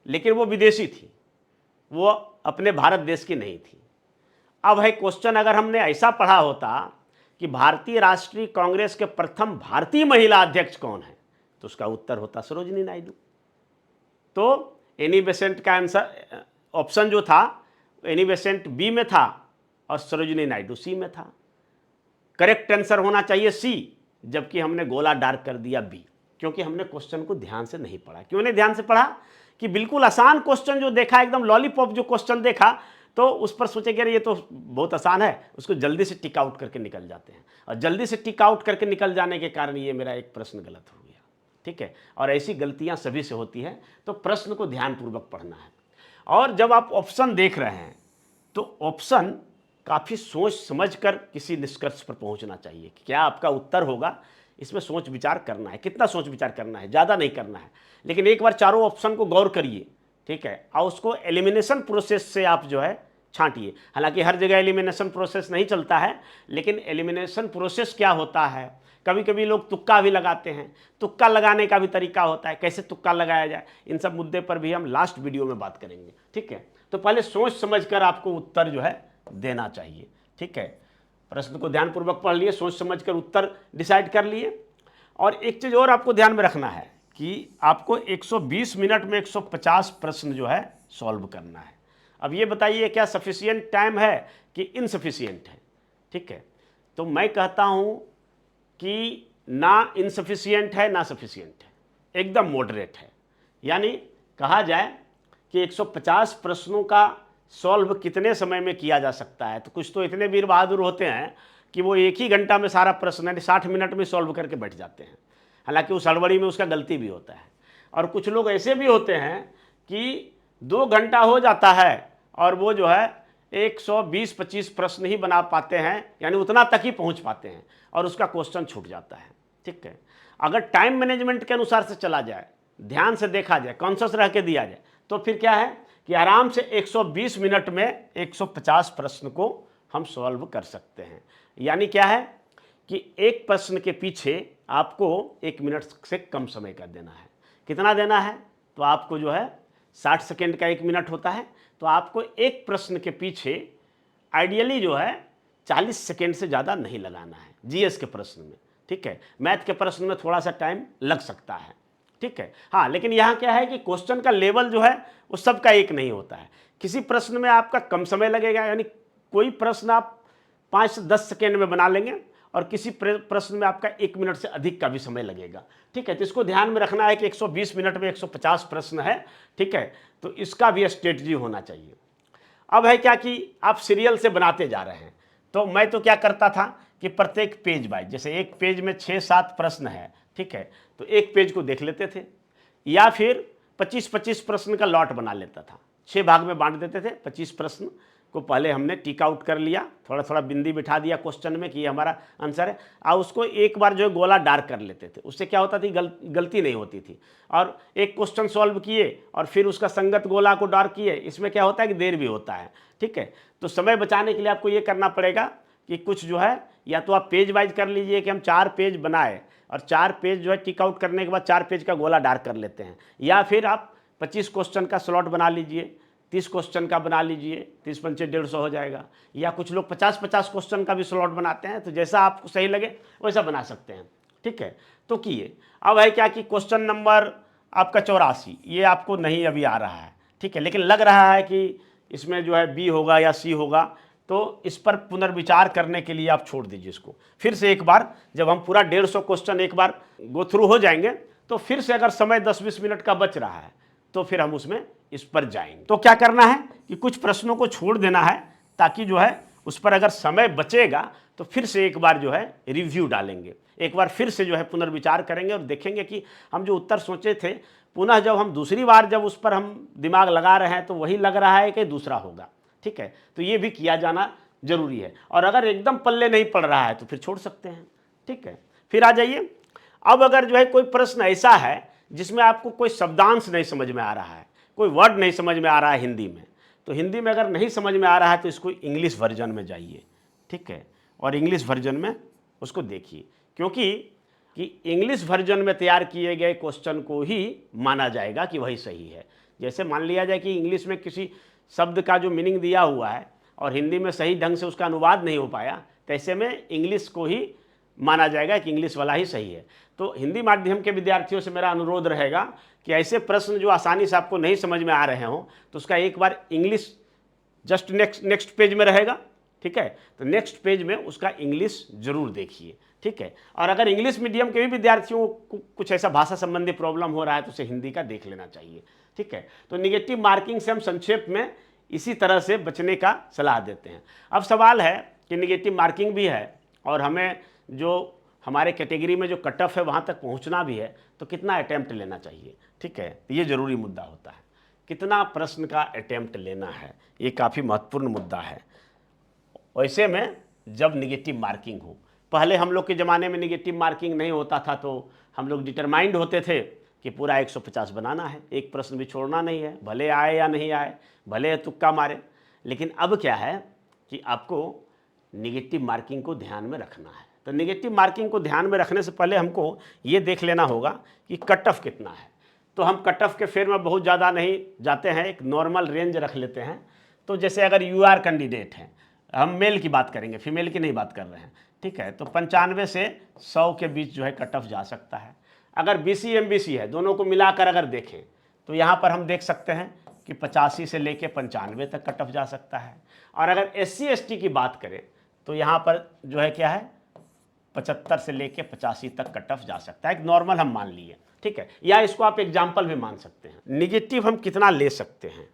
[SPEAKER 1] लेकिन वो विदेशी थी, वो अपने भारत देश की नहीं थी। अब है क्वेश्चन, अगर हमने ऐसा पढ़ा होता कि भारतीय राष्ट्रीय कांग्रेस के प्रथम भारतीय महिला अध्यक्ष कौन है, तो उसका उत्तर होता सरोजिनी नायडू। तो एनी बेसेंट का आंसर ऑप्शन जो था, एनी बेसेंट बी में था और सरोजिनी नायडू सी में था। करेक्ट आंसर होना चाहिए सी, जबकि हमने गोला डार्क कर दिया बी, क्योंकि हमने क्वेश्चन को ध्यान से नहीं पढ़ा। क्यों नहीं ध्यान से पढ़ा? कि बिल्कुल आसान क्वेश्चन जो देखा, एकदम लॉलीपॉप जो क्वेश्चन देखा, तो उस पर सोचे कि ये तो बहुत आसान है, उसको जल्दी से टिक आउट करके निकल जाते हैं। और जल्दी से टिक आउट करके निकल जाने के कारण ये मेरा एक प्रश्न गलत हो गया, ठीक है। और ऐसी गलतियां सभी से होती हैं, तो प्रश्न को ध्यानपूर्वक पढ़ना है। और जब आप ऑप्शन देख रहे हैं तो ऑप्शन काफ़ी सोच समझ कर किसी निष्कर्ष पर पहुंचना चाहिए कि क्या आपका उत्तर होगा। इसमें सोच विचार करना है। कितना सोच विचार करना है? ज़्यादा नहीं करना है, लेकिन एक बार चारों ऑप्शन को गौर करिए, ठीक है, और उसको एलिमिनेशन प्रोसेस से आप जो है छांटिए। हालांकि हर जगह एलिमिनेशन प्रोसेस नहीं चलता है, लेकिन एलिमिनेशन प्रोसेस क्या होता है, कभी कभी लोग तुक्का भी लगाते हैं। तुक्का लगाने का भी तरीका होता है, कैसे तुक्का लगाया जाए, इन सब मुद्दे पर भी हम लास्ट वीडियो में बात करेंगे, ठीक है। तो पहले सोच समझ कर आपको उत्तर जो है देना चाहिए, ठीक है। प्रश्न को ध्यानपूर्वक पढ़ लिए, सोच समझ कर उत्तर डिसाइड कर लिए। और एक चीज़ और आपको ध्यान में रखना है कि आपको 120 मिनट में 150 प्रश्न जो है सॉल्व करना है। अब ये बताइए क्या सफिशिएंट टाइम है कि इनसफिशिएंट है, ठीक है। तो मैं कहता हूँ कि ना इनसफिशिएंट है ना सफिशिएंट है, एकदम मॉडरेट है। यानी कहा जाए कि 150 प्रश्नों का सॉल्व कितने समय में किया जा सकता है। तो कुछ तो इतने वीर बहादुर होते हैं कि वो एक ही घंटा में सारा प्रश्न यानी 60 मिनट में सॉल्व करके बैठ जाते हैं। हालांकि उस हड़बड़ी में उसका गलती भी होता है। और कुछ लोग ऐसे भी होते हैं कि 2 घंटा हो जाता है और वो जो है 120-25 प्रश्न ही बना पाते हैं, यानी उतना तक ही पहुंच पाते हैं और उसका क्वेश्चन छूट जाता है। ठीक है, अगर टाइम मैनेजमेंट के अनुसार से चला जाए, ध्यान से देखा जाए, कॉन्शियस रह के दिया जाए, तो फिर क्या है कि आराम से 120 मिनट में 150 प्रश्न को हम सॉल्व कर सकते हैं। यानी क्या है कि एक प्रश्न के पीछे आपको 1 मिनट से कम समय का देना है। कितना देना है? तो आपको जो है 60 सेकेंड का 1 मिनट होता है, तो आपको एक प्रश्न के पीछे आइडियली जो है 40 सेकेंड से ज़्यादा नहीं लगाना है जीएस के प्रश्न में। ठीक है, मैथ के प्रश्न में थोड़ा सा टाइम लग सकता है। ठीक है, हाँ, लेकिन यहाँ क्या है कि क्वेश्चन का लेवल जो है वो सबका एक नहीं होता है। किसी प्रश्न में आपका कम समय लगेगा, यानी कोई प्रश्न आप 5 से 10 सेकेंड में बना लेंगे और किसी प्रश्न में आपका 1 मिनट से अधिक का भी समय लगेगा। ठीक है, तो इसको ध्यान में रखना है कि 120 मिनट में 150 प्रश्न है। ठीक है, तो इसका भी स्ट्रेटजी होना चाहिए। अब है क्या कि आप सीरियल से बनाते जा रहे हैं, तो मैं तो क्या करता था कि प्रत्येक पेज वाइज, जैसे एक पेज में 6-7 प्रश्न है, ठीक है, तो एक पेज को देख लेते थे, या फिर 25-25 प्रश्न का लॉट बना लेता था। 6 भाग में बांट देते थे। 25 प्रश्न को पहले हमने टिक आउट कर लिया, थोड़ा थोड़ा बिंदी बिठा दिया क्वेश्चन में कि ये हमारा आंसर है, और उसको एक बार जो है गोला डार्क कर लेते थे। उससे क्या होता थी, गलती नहीं होती थी। और एक क्वेश्चन सॉल्व किए और फिर उसका संगत गोला को डार्क किए, इसमें क्या होता है कि देर भी होता है। ठीक है, तो समय बचाने के लिए आपको ये करना पड़ेगा कि कुछ जो है, या तो आप पेज वाइज कर लीजिए कि हम 4 पेज बनाए और 4 पेज जो है टिक आउट करने के बाद 4 पेज का गोला डार्क कर लेते हैं, या फिर आप 25 क्वेश्चन का स्लॉट बना लीजिए, 30 क्वेश्चन का बना लीजिए, 30 पंचे 150 हो जाएगा, या कुछ लोग 50-50 क्वेश्चन का भी स्लॉट बनाते हैं। तो जैसा आपको सही लगे वैसा बना सकते हैं। ठीक है, तो किए। अब है क्या कि क्वेश्चन नंबर आपका 84 ये आपको नहीं अभी आ रहा है। ठीक है, लेकिन लग रहा है कि इसमें जो है बी होगा या सी होगा, तो इस पर पुनर्विचार करने के लिए आप छोड़ दीजिए इसको। फिर से एक बार जब हम पूरा 150 क्वेश्चन एक बार गो थ्रू हो जाएंगे, तो फिर से अगर समय 10-20 मिनट का बच रहा है तो फिर हम उसमें इस पर जाएंगे। तो क्या करना है कि कुछ प्रश्नों को छोड़ देना है, ताकि जो है उस पर अगर समय बचेगा तो फिर से एक बार जो है रिव्यू डालेंगे, एक बार फिर से जो है पुनर्विचार करेंगे और देखेंगे कि हम जो उत्तर सोचे थे, पुनः जब हम दूसरी बार जब उस पर हम दिमाग लगा रहे हैं तो वही लग रहा है कि दूसरा होगा। ठीक है, तो ये भी किया जाना जरूरी है। और अगर एकदम पल्ले नहीं पड़ रहा है तो फिर छोड़ सकते हैं। ठीक है, फिर आ जाइए। अब अगर जो है कोई प्रश्न ऐसा है जिसमें आपको कोई शब्दांश नहीं समझ में आ रहा है, कोई वर्ड नहीं समझ में आ रहा है हिंदी में, तो हिंदी में अगर नहीं समझ में आ रहा है तो इसको इंग्लिश वर्जन में जाइए। ठीक है, और इंग्लिश वर्जन में उसको देखिए, क्योंकि इंग्लिश वर्जन में तैयार किए गए क्वेश्चन को ही माना जाएगा कि वही सही है। जैसे मान लिया जाए कि इंग्लिश में किसी शब्द का जो मीनिंग दिया हुआ है और हिंदी में सही ढंग से उसका अनुवाद नहीं हो पाया, तो ऐसे में इंग्लिश को ही माना जाएगा कि इंग्लिश वाला ही सही है। तो हिंदी माध्यम के विद्यार्थियों से मेरा अनुरोध रहेगा कि ऐसे प्रश्न जो आसानी से आपको नहीं समझ में आ रहे हों, तो उसका एक बार इंग्लिश जस्ट नेक्स्ट पेज में रहेगा। ठीक है, तो नेक्स्ट पेज में उसका इंग्लिश जरूर देखिए। ठीक है, और अगर इंग्लिश मीडियम के भी विद्यार्थियों को कुछ ऐसा भाषा संबंधी प्रॉब्लम हो रहा है तो उसे हिंदी का देख लेना चाहिए। ठीक है, तो निगेटिव मार्किंग से हम संक्षेप में इसी तरह से बचने का सलाह देते हैं। अब सवाल है कि निगेटिव मार्किंग भी है और हमें जो हमारे कैटेगरी में जो कट ऑफ है वहाँ तक पहुँचना भी है, तो कितना अटैम्प्ट लेना चाहिए। ठीक है, ये ज़रूरी मुद्दा होता है, कितना प्रश्न का अटैम्प्ट लेना है, ये काफ़ी महत्वपूर्ण मुद्दा है। वैसे में जब निगेटिव मार्किंग हो, पहले हम लोग के ज़माने में निगेटिव मार्किंग नहीं होता था, तो हम लोग डिटरमाइंड होते थे कि पूरा 150 बनाना है, एक प्रश्न भी छोड़ना नहीं है, भले आए या नहीं आए, भले तुक्का मारे। लेकिन अब क्या है कि आपको निगेटिव मार्किंग को ध्यान में रखना है। तो निगेटिव मार्किंग को ध्यान में रखने से पहले हमको ये देख लेना होगा कि कट ऑफ कितना है। तो हम कट ऑफ के फेर में बहुत ज़्यादा नहीं जाते हैं, एक नॉर्मल रेंज रख लेते हैं। तो जैसे अगर UR कैंडिडेट हैं, हम मेल की बात करेंगे, फीमेल की नहीं बात कर रहे हैं। ठीक है, तो 95 से 100 के बीच जो है कट ऑफ जा सकता है। अगर BC MBC है, दोनों को मिलाकर अगर देखें तो यहाँ पर हम देख सकते हैं कि 85 से लेके 95 तक कट ऑफ जा सकता है। और अगर SC ST की बात करें तो यहाँ पर जो है क्या है, 75 से लेके 85 तक कट ऑफ जा सकता है, एक नॉर्मल हम मान लिए। ठीक है, या इसको आप एग्जाम्पल भी मान सकते हैं। निगेटिव हम कितना ले सकते हैं,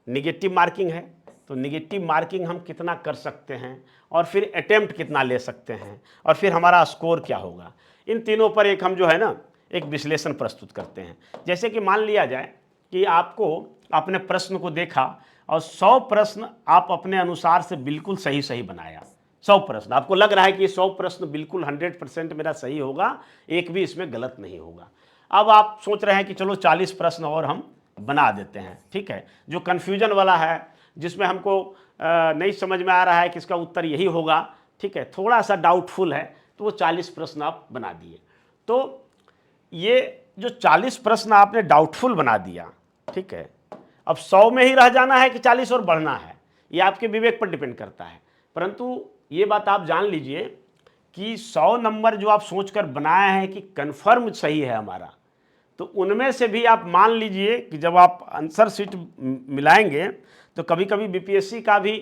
[SPEAKER 1] निगेटिव मार्किंग है तो निगेटिव मार्किंग हम कितना कर सकते हैं, और फिर अटेम्प्ट कितना ले सकते हैं, और फिर हमारा स्कोर क्या होगा। इन तीनों पर एक हम जो है ना एक विश्लेषण प्रस्तुत करते हैं। जैसे कि मान लिया जाए कि आपको अपने प्रश्न को देखा और 100 प्रश्न आप अपने अनुसार से बिल्कुल सही सही बनाया। 100 प्रश्न आपको लग रहा है कि 100 प्रश्न बिल्कुल 100% मेरा सही होगा, एक भी इसमें गलत नहीं होगा। अब आप सोच रहे हैं कि चलो 40 प्रश्न और हम बना देते हैं, ठीक है, जो कन्फ्यूजन वाला है, जिसमें हमको नहीं समझ में आ रहा है कि इसका उत्तर यही होगा, ठीक है, थोड़ा सा डाउटफुल है, तो वो 40 प्रश्न आप बना दिए। तो ये जो 40 प्रश्न आपने डाउटफुल बना दिया, ठीक है, अब 100 में ही रह जाना है कि 40 और बढ़ना है, ये आपके विवेक पर डिपेंड करता है। परंतु ये बात आप जान लीजिए कि 100 नंबर जो आप सोचकर बनाए हैं कि कन्फर्म सही है हमारा, तो उनमें से भी आप मान लीजिए कि जब आप आंसर शीट मिलाएंगे तो कभी कभी बीपीएससी का भी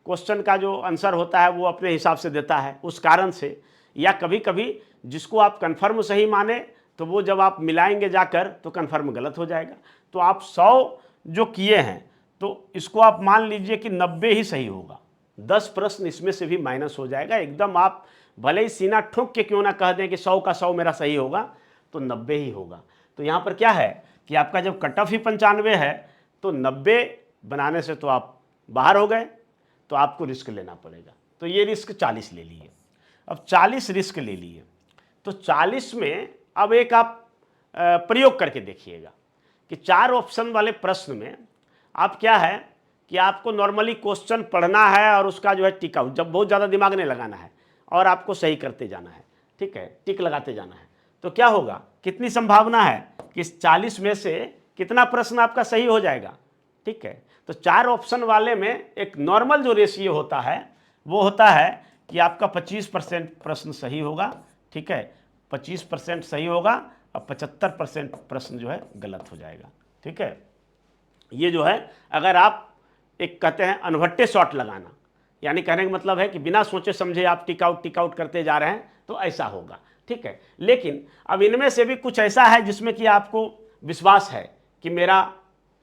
[SPEAKER 1] क्वेश्चन का जो आंसर होता है वो अपने हिसाब से देता है उस कारण से, या कभी कभी जिसको आप कन्फर्म सही माने तो वो जब आप मिलाएंगे जाकर तो कन्फर्म गलत हो जाएगा। तो आप 100 जो किए हैं तो इसको आप मान लीजिए कि 90 ही सही होगा, 10 प्रश्न इसमें से भी माइनस हो जाएगा। एकदम आप भले ही सीना ठोक के क्यों ना कह दें कि 100 का 100 मेरा सही होगा, तो 90 ही होगा। तो यहाँ पर क्या है कि आपका जब कट ऑफ ही 95 है तो 90 बनाने से तो आप बाहर हो गए, तो आपको रिस्क लेना पड़ेगा। तो ये रिस्क 40 ले लिए। अब 40 रिस्क ले लिए तो 40 में अब एक आप प्रयोग करके देखिएगा कि 4 ऑप्शन वाले प्रश्न में आप क्या है कि आपको नॉर्मली क्वेश्चन पढ़ना है और उसका जो है टिक आउट, जब बहुत ज़्यादा दिमाग नहीं लगाना है और आपको सही करते जाना है, ठीक है, टिक लगाते जाना है। तो क्या होगा, कितनी संभावना है कि इस 40 में से कितना प्रश्न आपका सही हो जाएगा, ठीक है। तो 4 ऑप्शन वाले में एक नॉर्मल जो रेशियो होता है वो होता है कि आपका 25% प्रश्न सही होगा, ठीक है, 25% सही होगा और 75% प्रश्न जो है गलत हो जाएगा, ठीक है। ये जो है अगर आप एक कहते हैं अनभट्टे शॉट लगाना, यानी कहने का मतलब है कि बिना सोचे समझे आप टिक आउट करते जा रहे हैं, तो ऐसा होगा, ठीक है। लेकिन अब इनमें से भी कुछ ऐसा है जिसमें कि आपको विश्वास है कि मेरा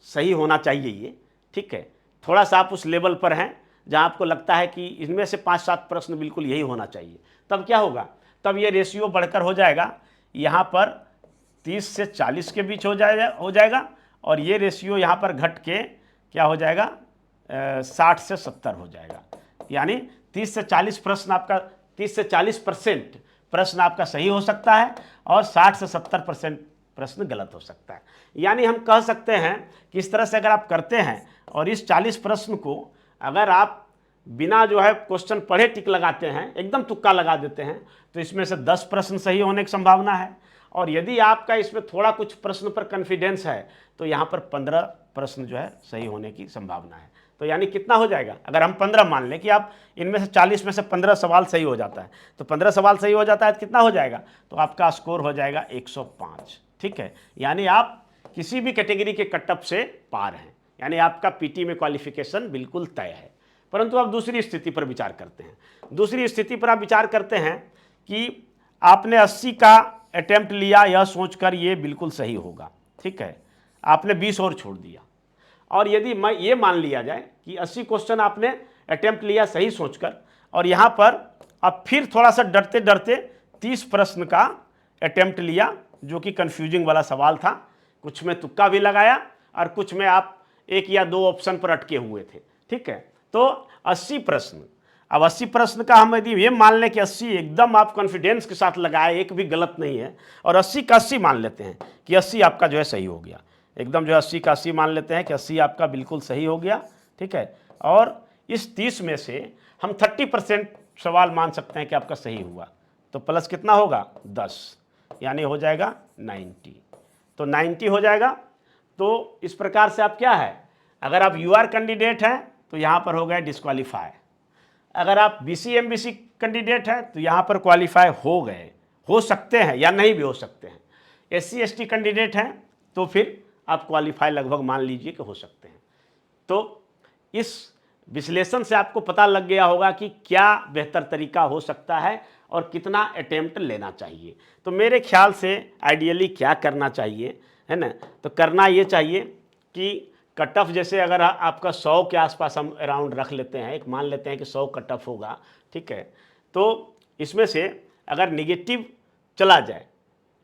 [SPEAKER 1] सही होना चाहिए ये, ठीक है, थोड़ा सा आप उस लेवल पर हैं जहां आपको लगता है कि इनमें से 5-7 प्रश्न बिल्कुल यही होना चाहिए। तब क्या होगा, तब ये रेशियो बढ़कर हो जाएगा, यहाँ पर 30 से 40 के बीच हो जाएगा और ये रेशियो यहाँ पर घट के क्या हो जाएगा, 60 से 70 हो जाएगा। यानी 30 से 40 प्रश्न आपका 30 से 40% प्रश्न आपका सही हो सकता है और 60 से 70% प्रश्न गलत हो सकता है। यानी हम कह सकते हैं कि इस तरह से अगर आप करते हैं और इस 40 प्रश्न को अगर आप बिना जो है क्वेश्चन पढ़े टिक लगाते हैं, एकदम तुक्का लगा देते हैं, तो इसमें से 10 प्रश्न सही होने की संभावना है। और यदि आपका इसमें थोड़ा कुछ प्रश्न पर कॉन्फिडेंस है तो यहाँ पर 15 प्रश्न जो है सही होने की संभावना है। तो यानी कितना हो जाएगा, अगर हम 15 मान लें कि आप इनमें से 40 में से 15 सवाल सही हो जाता है, तो 15 सवाल सही हो जाता है तो कितना हो जाएगा, तो आपका स्कोर हो जाएगा 105, ठीक है। यानी आप किसी भी कैटेगरी के कट ऑफ से पार हैं, यानी आपका पीटी में क्वालिफिकेशन बिल्कुल तय है। परंतु आप दूसरी स्थिति पर विचार करते हैं। दूसरी स्थिति पर आप विचार करते हैं कि आपने 80 का अटेम्प्ट लिया, यह सोचकर ये बिल्कुल सही होगा, ठीक है, आपने 20 और छोड़ दिया। और यदि मैं ये मान लिया जाए कि 80 क्वेश्चन आपने अटेम्प्ट लिया सही सोचकर, और यहाँ पर आप फिर थोड़ा सा डरते डरते 30 प्रश्न का अटेम्प्ट लिया जो कि कन्फ्यूजिंग वाला सवाल था, कुछ में तुक्का भी लगाया और कुछ में आप 1 या 2 ऑप्शन पर अटके हुए थे, ठीक है। तो 80 प्रश्न, अब 80 प्रश्न का हम यदि ये मान लें कि 80 एकदम आप कॉन्फिडेंस के साथ लगाए, एक भी गलत नहीं है, और 80 का 80 मान लेते हैं कि 80 आपका जो है सही हो गया, एकदम जो है 80 का 80 मान लेते हैं कि 80 आपका बिल्कुल सही हो गया, ठीक है। और इस 30 में से हम 30% सवाल मान सकते हैं कि आपका सही हुआ, तो प्लस कितना होगा 10, यानी हो जाएगा 90। तो 90 हो जाएगा। तो इस प्रकार से आप क्या है, अगर आप यूआर कैंडिडेट हैं तो यहाँ पर हो गए डिस्क्वालीफाई, अगर आप बीसी एमबीसी कैंडिडेट हैं तो यहाँ पर क्वालिफाई हो गए, हो सकते हैं या नहीं भी हो सकते हैं। एससी एसटी कैंडिडेट हैं तो फिर आप क्वालिफाई लगभग मान लीजिए कि हो सकते हैं। तो इस विश्लेषण से आपको पता लग गया होगा कि क्या बेहतर तरीका हो सकता है और कितना अटेम्प्ट लेना चाहिए। तो मेरे ख्याल से आइडियली क्या करना चाहिए, है ना, तो करना ये चाहिए कि कट ऑफ जैसे अगर आपका 100 के आसपास हम अराउंड रख लेते हैं, एक मान लेते हैं कि 100 कट ऑफ होगा, ठीक है, तो इसमें से अगर निगेटिव चला जाए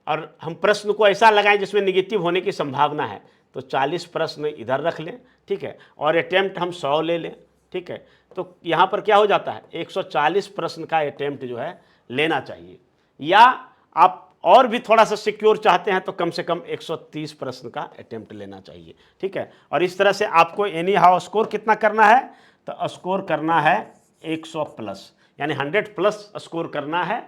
[SPEAKER 1] और हम प्रश्न को ऐसा लगाएं जिसमें निगेटिव होने की संभावना है, तो 40 प्रश्न इधर रख लें, ठीक है, और अटेम्प्ट हम 100 ले लें, ठीक है। तो यहाँ पर क्या हो जाता है, 140 प्रश्न का अटेम्प्ट जो है लेना चाहिए। या आप और भी थोड़ा सा सिक्योर चाहते हैं तो कम से कम 130 प्रश्न का अटेम्प्ट लेना चाहिए, ठीक है। और इस तरह से आपको एनी हाउ स्कोर कितना करना है, तो स्कोर करना है 100 प्लस, यानी 100 प्लस स्कोर करना है।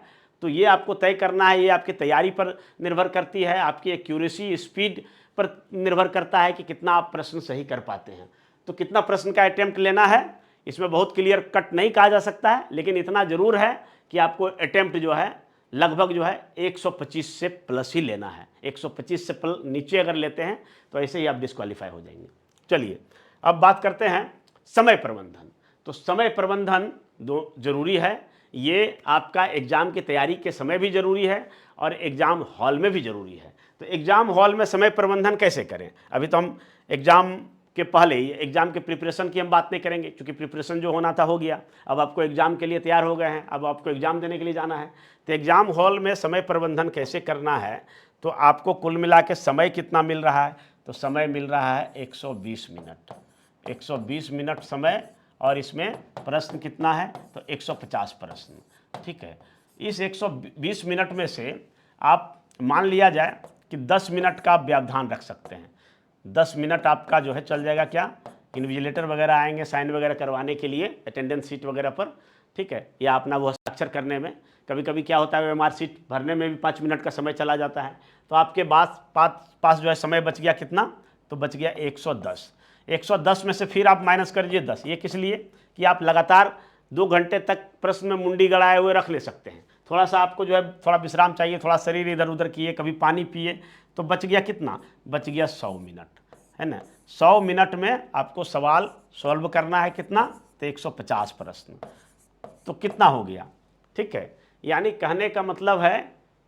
[SPEAKER 1] तो ये आपको तय करना है, ये आपकी तैयारी पर निर्भर करती है, आपकी एक्यूरेसी स्पीड पर निर्भर करता है कि कितना आप प्रश्न सही कर पाते हैं। तो कितना प्रश्न का अटेम्प्ट लेना है, इसमें बहुत क्लियर कट नहीं कहा जा सकता है, लेकिन इतना जरूर है कि आपको अटेम्प्ट जो है लगभग जो है 125 से प्लस ही लेना है। 125 से नीचे अगर लेते हैं तो ऐसे ही आप डिस्क्वालीफाई हो जाएंगे। चलिए अब बात करते हैं समय प्रबंधन। तो समय प्रबंधन दो जरूरी है, ये आपका एग्ज़ाम की तैयारी के समय भी ज़रूरी है और एग्ज़ाम हॉल में भी ज़रूरी है। तो एग्ज़ाम हॉल में समय प्रबंधन कैसे करें, अभी तो हम एग्ज़ाम के पहले ही एग्ज़ाम के प्रिपरेशन की हम बात नहीं करेंगे, क्योंकि प्रिपरेशन जो होना था हो गया। अब आपको एग्ज़ाम के लिए तैयार हो गए हैं, अब आपको एग्ज़ाम देने के लिए जाना है। तो एग्ज़ाम हॉल में समय प्रबंधन कैसे करना है, तो आपको कुल मिला के समय कितना मिल रहा है, तो समय मिल रहा है 120 मिनट। 120 मिनट समय, और इसमें प्रश्न कितना है, तो 150 प्रश्न, ठीक है। इस 120 मिनट में से आप मान लिया जाए कि 10 मिनट का आप व्यवधान रख सकते हैं। 10 मिनट आपका जो है चल जाएगा, क्या इन्विजिलेटर वगैरह आएंगे साइन वगैरह करवाने के लिए अटेंडेंस सीट वगैरह पर, ठीक है, या अपना वो हस्ताक्षर करने में। कभी कभी क्या होता है, ओएमआर सीट भरने में भी 5 मिनट का समय चला जाता है। तो आपके पास जो है समय बच गया कितना, तो बच गया 110। 110 में से फिर आप माइनस कर दीजिए 10। ये किस लिए, कि आप लगातार 2 घंटे तक प्रश्न में मुंडी गड़ाए हुए रख ले सकते हैं। थोड़ा सा आपको जो है थोड़ा विश्राम चाहिए, थोड़ा शरीर इधर उधर किए, कभी पानी पिए, तो बच गया कितना, बच गया 100 मिनट, है ना। 100 मिनट में आपको सवाल सॉल्व करना है कितना, तो 150 प्रश्न। तो कितना हो गया, ठीक है। यानी कहने का मतलब है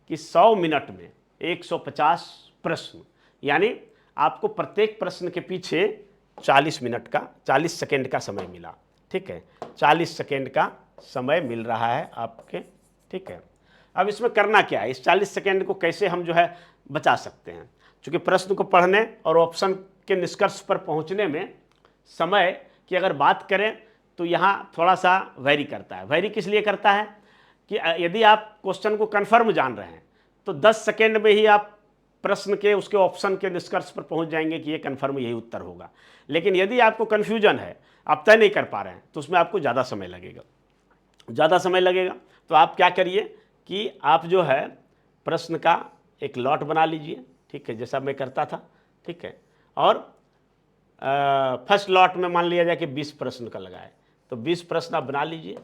[SPEAKER 1] कि 100 मिनट में 150 प्रश्न, यानी आपको प्रत्येक प्रश्न के पीछे 40 मिनट का 40 सेकेंड का समय मिला, ठीक है। 40 सेकेंड का समय मिल रहा है आपके, ठीक है। अब इसमें करना क्या है, इस 40 सेकेंड को कैसे हम जो है बचा सकते हैं। चूँकि प्रश्न को पढ़ने और ऑप्शन के निष्कर्ष पर पहुंचने में समय की अगर बात करें तो यहाँ थोड़ा सा वैरी करता है। वैरी किस लिए करता है कि यदि आप क्वेश्चन को कन्फर्म जान रहे हैं तो 10 सेकेंड में ही आप प्रश्न के उसके ऑप्शन के निष्कर्ष पर पहुंच जाएंगे कि ये कन्फर्म यही उत्तर होगा। लेकिन यदि आपको कन्फ्यूजन है, आप तय नहीं कर पा रहे हैं, तो उसमें आपको ज़्यादा समय लगेगा। ज़्यादा समय लगेगा तो आप क्या करिए कि आप जो है प्रश्न का एक लॉट बना लीजिए, ठीक है, जैसा मैं करता था, ठीक है। और फर्स्ट लॉट में मान लिया जाए कि 20 प्रश्न का लगाए, तो 20 प्रश्न आप बना लीजिए।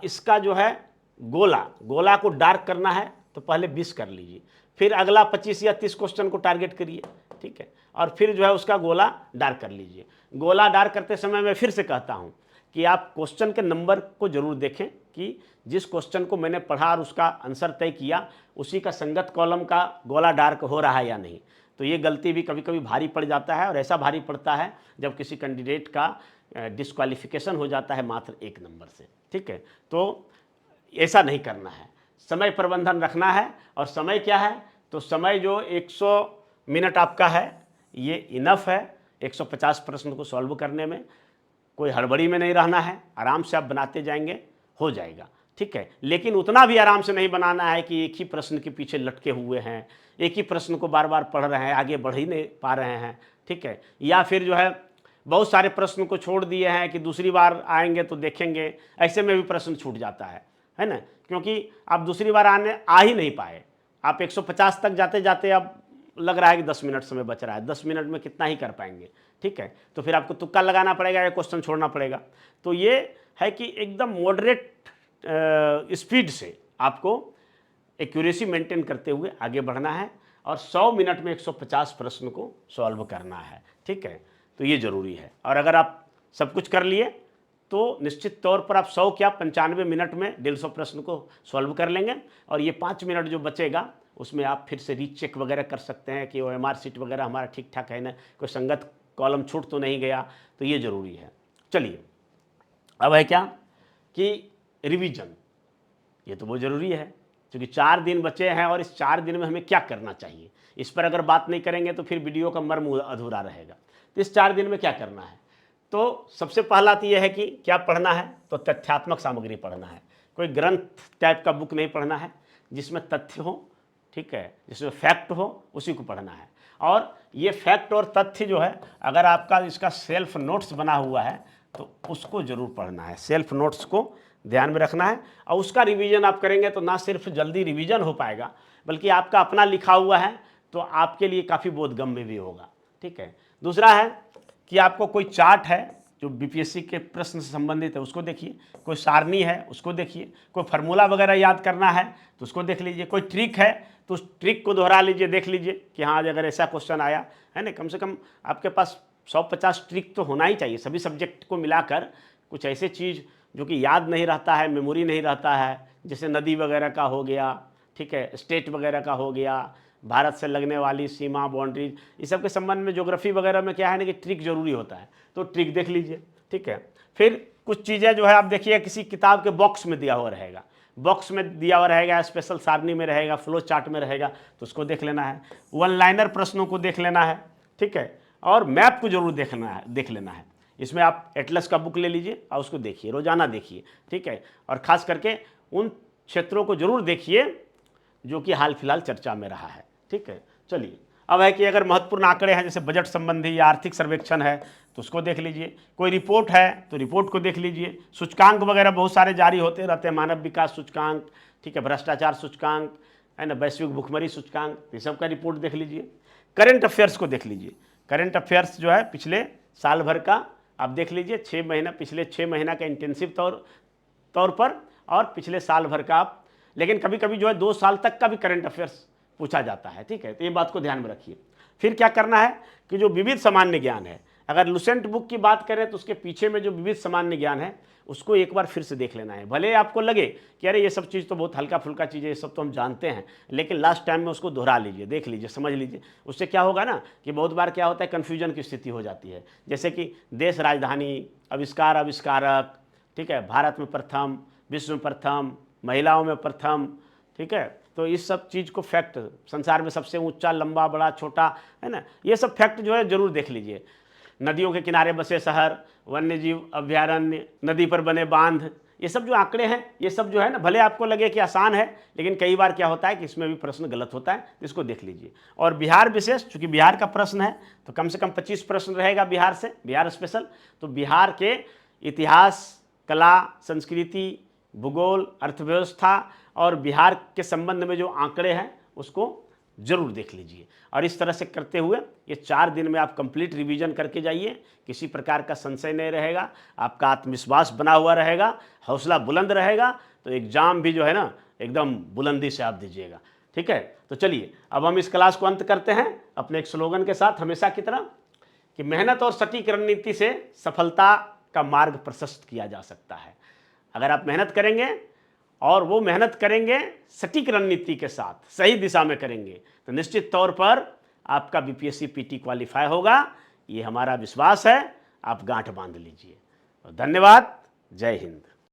[SPEAKER 1] इसका जो है गोला को डार्क करना है तो पहले 20 कर लीजिए, फिर अगला 25 या 30 क्वेश्चन को टारगेट करिए, ठीक है, और फिर जो है उसका गोला डार्क कर लीजिए। गोला डार्क करते समय मैं फिर से कहता हूँ कि आप क्वेश्चन के नंबर को जरूर देखें कि जिस क्वेश्चन को मैंने पढ़ा और उसका आंसर तय किया उसी का संगत कॉलम का गोला डार्क हो रहा है या नहीं। तो ये गलती भी कभी कभी भारी पड़ जाता है, और ऐसा भारी पड़ता है जब किसी कैंडिडेट का डिस्क्वालिफिकेशन हो जाता है मात्र 1 नंबर से, ठीक है। तो ऐसा नहीं करना है, समय प्रबंधन रखना है। और समय क्या है, तो समय जो 100 मिनट आपका है ये इनफ है 150 प्रश्न को सॉल्व करने में। कोई हड़बड़ी में नहीं रहना है, आराम से आप बनाते जाएंगे, हो जाएगा, ठीक है। लेकिन उतना भी आराम से नहीं बनाना है कि एक ही प्रश्न के पीछे लटके हुए हैं, एक ही प्रश्न को बार बार पढ़ रहे हैं, आगे बढ़ ही नहीं पा रहे हैं, ठीक है। या फिर जो है बहुत सारे प्रश्न को छोड़ दिए हैं कि दूसरी बार आएंगे तो देखेंगे, ऐसे में भी प्रश्न छूट जाता है ना, क्योंकि आप दूसरी बार आ ही नहीं पाए। आप 150 तक जाते जाते अब लग रहा है कि 10 मिनट समय बच रहा है, 10 मिनट में कितना ही कर पाएंगे, ठीक है। तो फिर आपको तुक्का लगाना पड़ेगा या क्वेश्चन छोड़ना पड़ेगा। तो ये है कि एकदम मॉडरेट स्पीड से आपको एक्यूरेसी मेंटेन करते हुए आगे बढ़ना है और 100 मिनट में 150 प्रश्न को सॉल्व करना है, ठीक है। तो ये ज़रूरी है। और अगर आप सब कुछ कर लिए तो निश्चित तौर पर आप 100 क्या 95 मिनट में 150 प्रश्न को सॉल्व कर लेंगे। और ये 5 मिनट जो बचेगा उसमें आप फिर से रीचेक वगैरह कर सकते हैं कि ओएमआर सीट वगैरह हमारा ठीक ठाक है ना, कोई संगत कॉलम छूट तो नहीं गया। तो ये ज़रूरी है। चलिए अब है क्या कि रिवीजन, ये तो बहुत ज़रूरी है। क्योंकि 4 दिन बचे हैं और इस 4 दिन में हमें क्या करना चाहिए, इस पर अगर बात नहीं करेंगे तो फिर वीडियो का मर्म अधूरा रहेगा। तो इस 4 दिन में क्या करना है, तो सबसे पहला तो यह है कि क्या पढ़ना है, तो तथ्यात्मक सामग्री पढ़ना है। कोई ग्रंथ टाइप का बुक नहीं पढ़ना है, जिसमें तथ्य हो, ठीक है, जिसमें फैक्ट हो, उसी को पढ़ना है। और ये फैक्ट और तथ्य जो है, अगर आपका इसका सेल्फ नोट्स बना हुआ है तो उसको ज़रूर पढ़ना है, सेल्फ नोट्स को ध्यान में रखना है। और उसका रिवीजन आप करेंगे तो ना सिर्फ जल्दी रिवीजन हो पाएगा, बल्कि आपका अपना लिखा हुआ है तो आपके लिए काफ़ी बोधगम्य भी होगा, ठीक है। दूसरा है कि आपको कोई चार्ट है जो बीपीएससी के प्रश्न से संबंधित है उसको देखिए, कोई सारणी है उसको देखिए, कोई फार्मूला वगैरह याद करना है तो उसको देख लीजिए, कोई ट्रिक है तो उस ट्रिक को दोहरा लीजिए, देख लीजिए कि हाँ आज अगर ऐसा क्वेश्चन आया है ना, कम से कम आपके पास 150 ट्रिक तो होना ही चाहिए सभी सब्जेक्ट को मिलाकर। कुछ ऐसे चीज़ जो कि याद नहीं रहता है, मेमोरी नहीं रहता है, जैसे नदी वगैरह का हो गया, ठीक है, स्टेट वगैरह का हो गया, भारत से लगने वाली सीमा, बाउंड्रीज, इस सब के संबंध में ज्योग्राफी वगैरह में क्या है ना कि ट्रिक जरूरी होता है, तो ट्रिक देख लीजिए, ठीक है। फिर कुछ चीज़ें जो है आप देखिए किसी किताब के बॉक्स में दिया हुआ रहेगा, बॉक्स में दिया हुआ रहेगा, स्पेशल सारणी में रहेगा, फ्लो चार्ट में रहेगा, तो उसको देख लेना है। वन लाइनर प्रश्नों को देख लेना है, ठीक है, और मैप को जरूर देख लेना है। इसमें आप एटलस का बुक ले लीजिए और उसको देखिए, रोजाना देखिए, ठीक है, और ख़ास करके उन क्षेत्रों को जरूर देखिए जो कि हाल फिलहाल चर्चा में रहा है, ठीक है। चलिए, अब है कि अगर महत्वपूर्ण आंकड़े हैं जैसे बजट संबंधी या आर्थिक सर्वेक्षण है तो उसको देख लीजिए, कोई रिपोर्ट है तो रिपोर्ट को देख लीजिए, सूचकांक वगैरह बहुत सारे जारी होते रहते हैं, मानव विकास सूचकांक, ठीक है, भ्रष्टाचार सूचकांक है ना, वैश्विक भुखमरी सूचकांक, ये सब का रिपोर्ट देख लीजिए। करेंट अफेयर्स को देख लीजिए, करेंट अफेयर्स जो है पिछले साल भर का आप देख लीजिए, 6 महीना, पिछले 6 महीना का इंटेंसिव तौर पर, और पिछले साल भर का आप, लेकिन कभी कभी जो है 2 साल तक का भी करंट अफेयर्स पूछा जाता है, ठीक है, तो ये बात को ध्यान में रखिए। फिर क्या करना है कि जो विविध सामान्य ज्ञान है, अगर लुसेंट बुक की बात करें तो उसके पीछे में जो विविध सामान्य ज्ञान है उसको एक बार फिर से देख लेना है। भले आपको लगे कि अरे ये सब चीज़ तो बहुत हल्का फुल्का चीज़ है, ये सब तो हम जानते हैं, लेकिन लास्ट टाइम में उसको दोहरा लीजिए, देख लीजिए, समझ लीजिए। उससे क्या होगा ना कि बहुत बार क्या होता है, कन्फ्यूजन की स्थिति हो जाती है, जैसे कि देश, राजधानी, आविष्कार, आविष्कारक, ठीक है, भारत में प्रथम, विश्व में प्रथम, महिलाओं में प्रथम, ठीक है, तो इस सब चीज़ को फैक्ट, संसार में सबसे ऊंचा, लंबा, बड़ा, छोटा, है ना, ये सब फैक्ट जो है जरूर देख लीजिए। नदियों के किनारे बसे शहर, वन्य जीव अभ्यारण्य, नदी पर बने बांध, ये सब जो आंकड़े हैं, ये सब जो है ना, भले आपको लगे कि आसान है, लेकिन कई बार क्या होता है कि इसमें भी प्रश्न गलत होता है, तो इसको देख लीजिए। और बिहार विशेष, चूंकि बिहार का प्रश्न है तो कम से कम 25 प्रश्न रहेगा बिहार से, बिहार स्पेशल, तो बिहार के इतिहास, कला, संस्कृति, भूगोल, अर्थव्यवस्था और बिहार के संबंध में जो आंकड़े हैं उसको जरूर देख लीजिए। और इस तरह से करते हुए ये 4 दिन में आप कंप्लीट रिवीजन करके जाइए, किसी प्रकार का संशय नहीं रहेगा, आपका आत्मविश्वास बना हुआ रहेगा, हौसला बुलंद रहेगा, तो एग्जाम भी जो है ना एकदम बुलंदी से आप दीजिएगा, ठीक है। तो चलिए अब हम इस क्लास को अंत करते हैं अपने एक स्लोगन के साथ, हमेशा की तरह, कि मेहनत और सटीक रणनीति से सफलता का मार्ग प्रशस्त किया जा सकता है। अगर आप मेहनत करेंगे और वो मेहनत करेंगे सटीक रणनीति के साथ, सही दिशा में करेंगे, तो निश्चित तौर पर आपका बीपीएससी पीटी क्वालिफाई होगा, ये हमारा विश्वास है। आप गांठ बांध लीजिए। धन्यवाद। जय हिंद।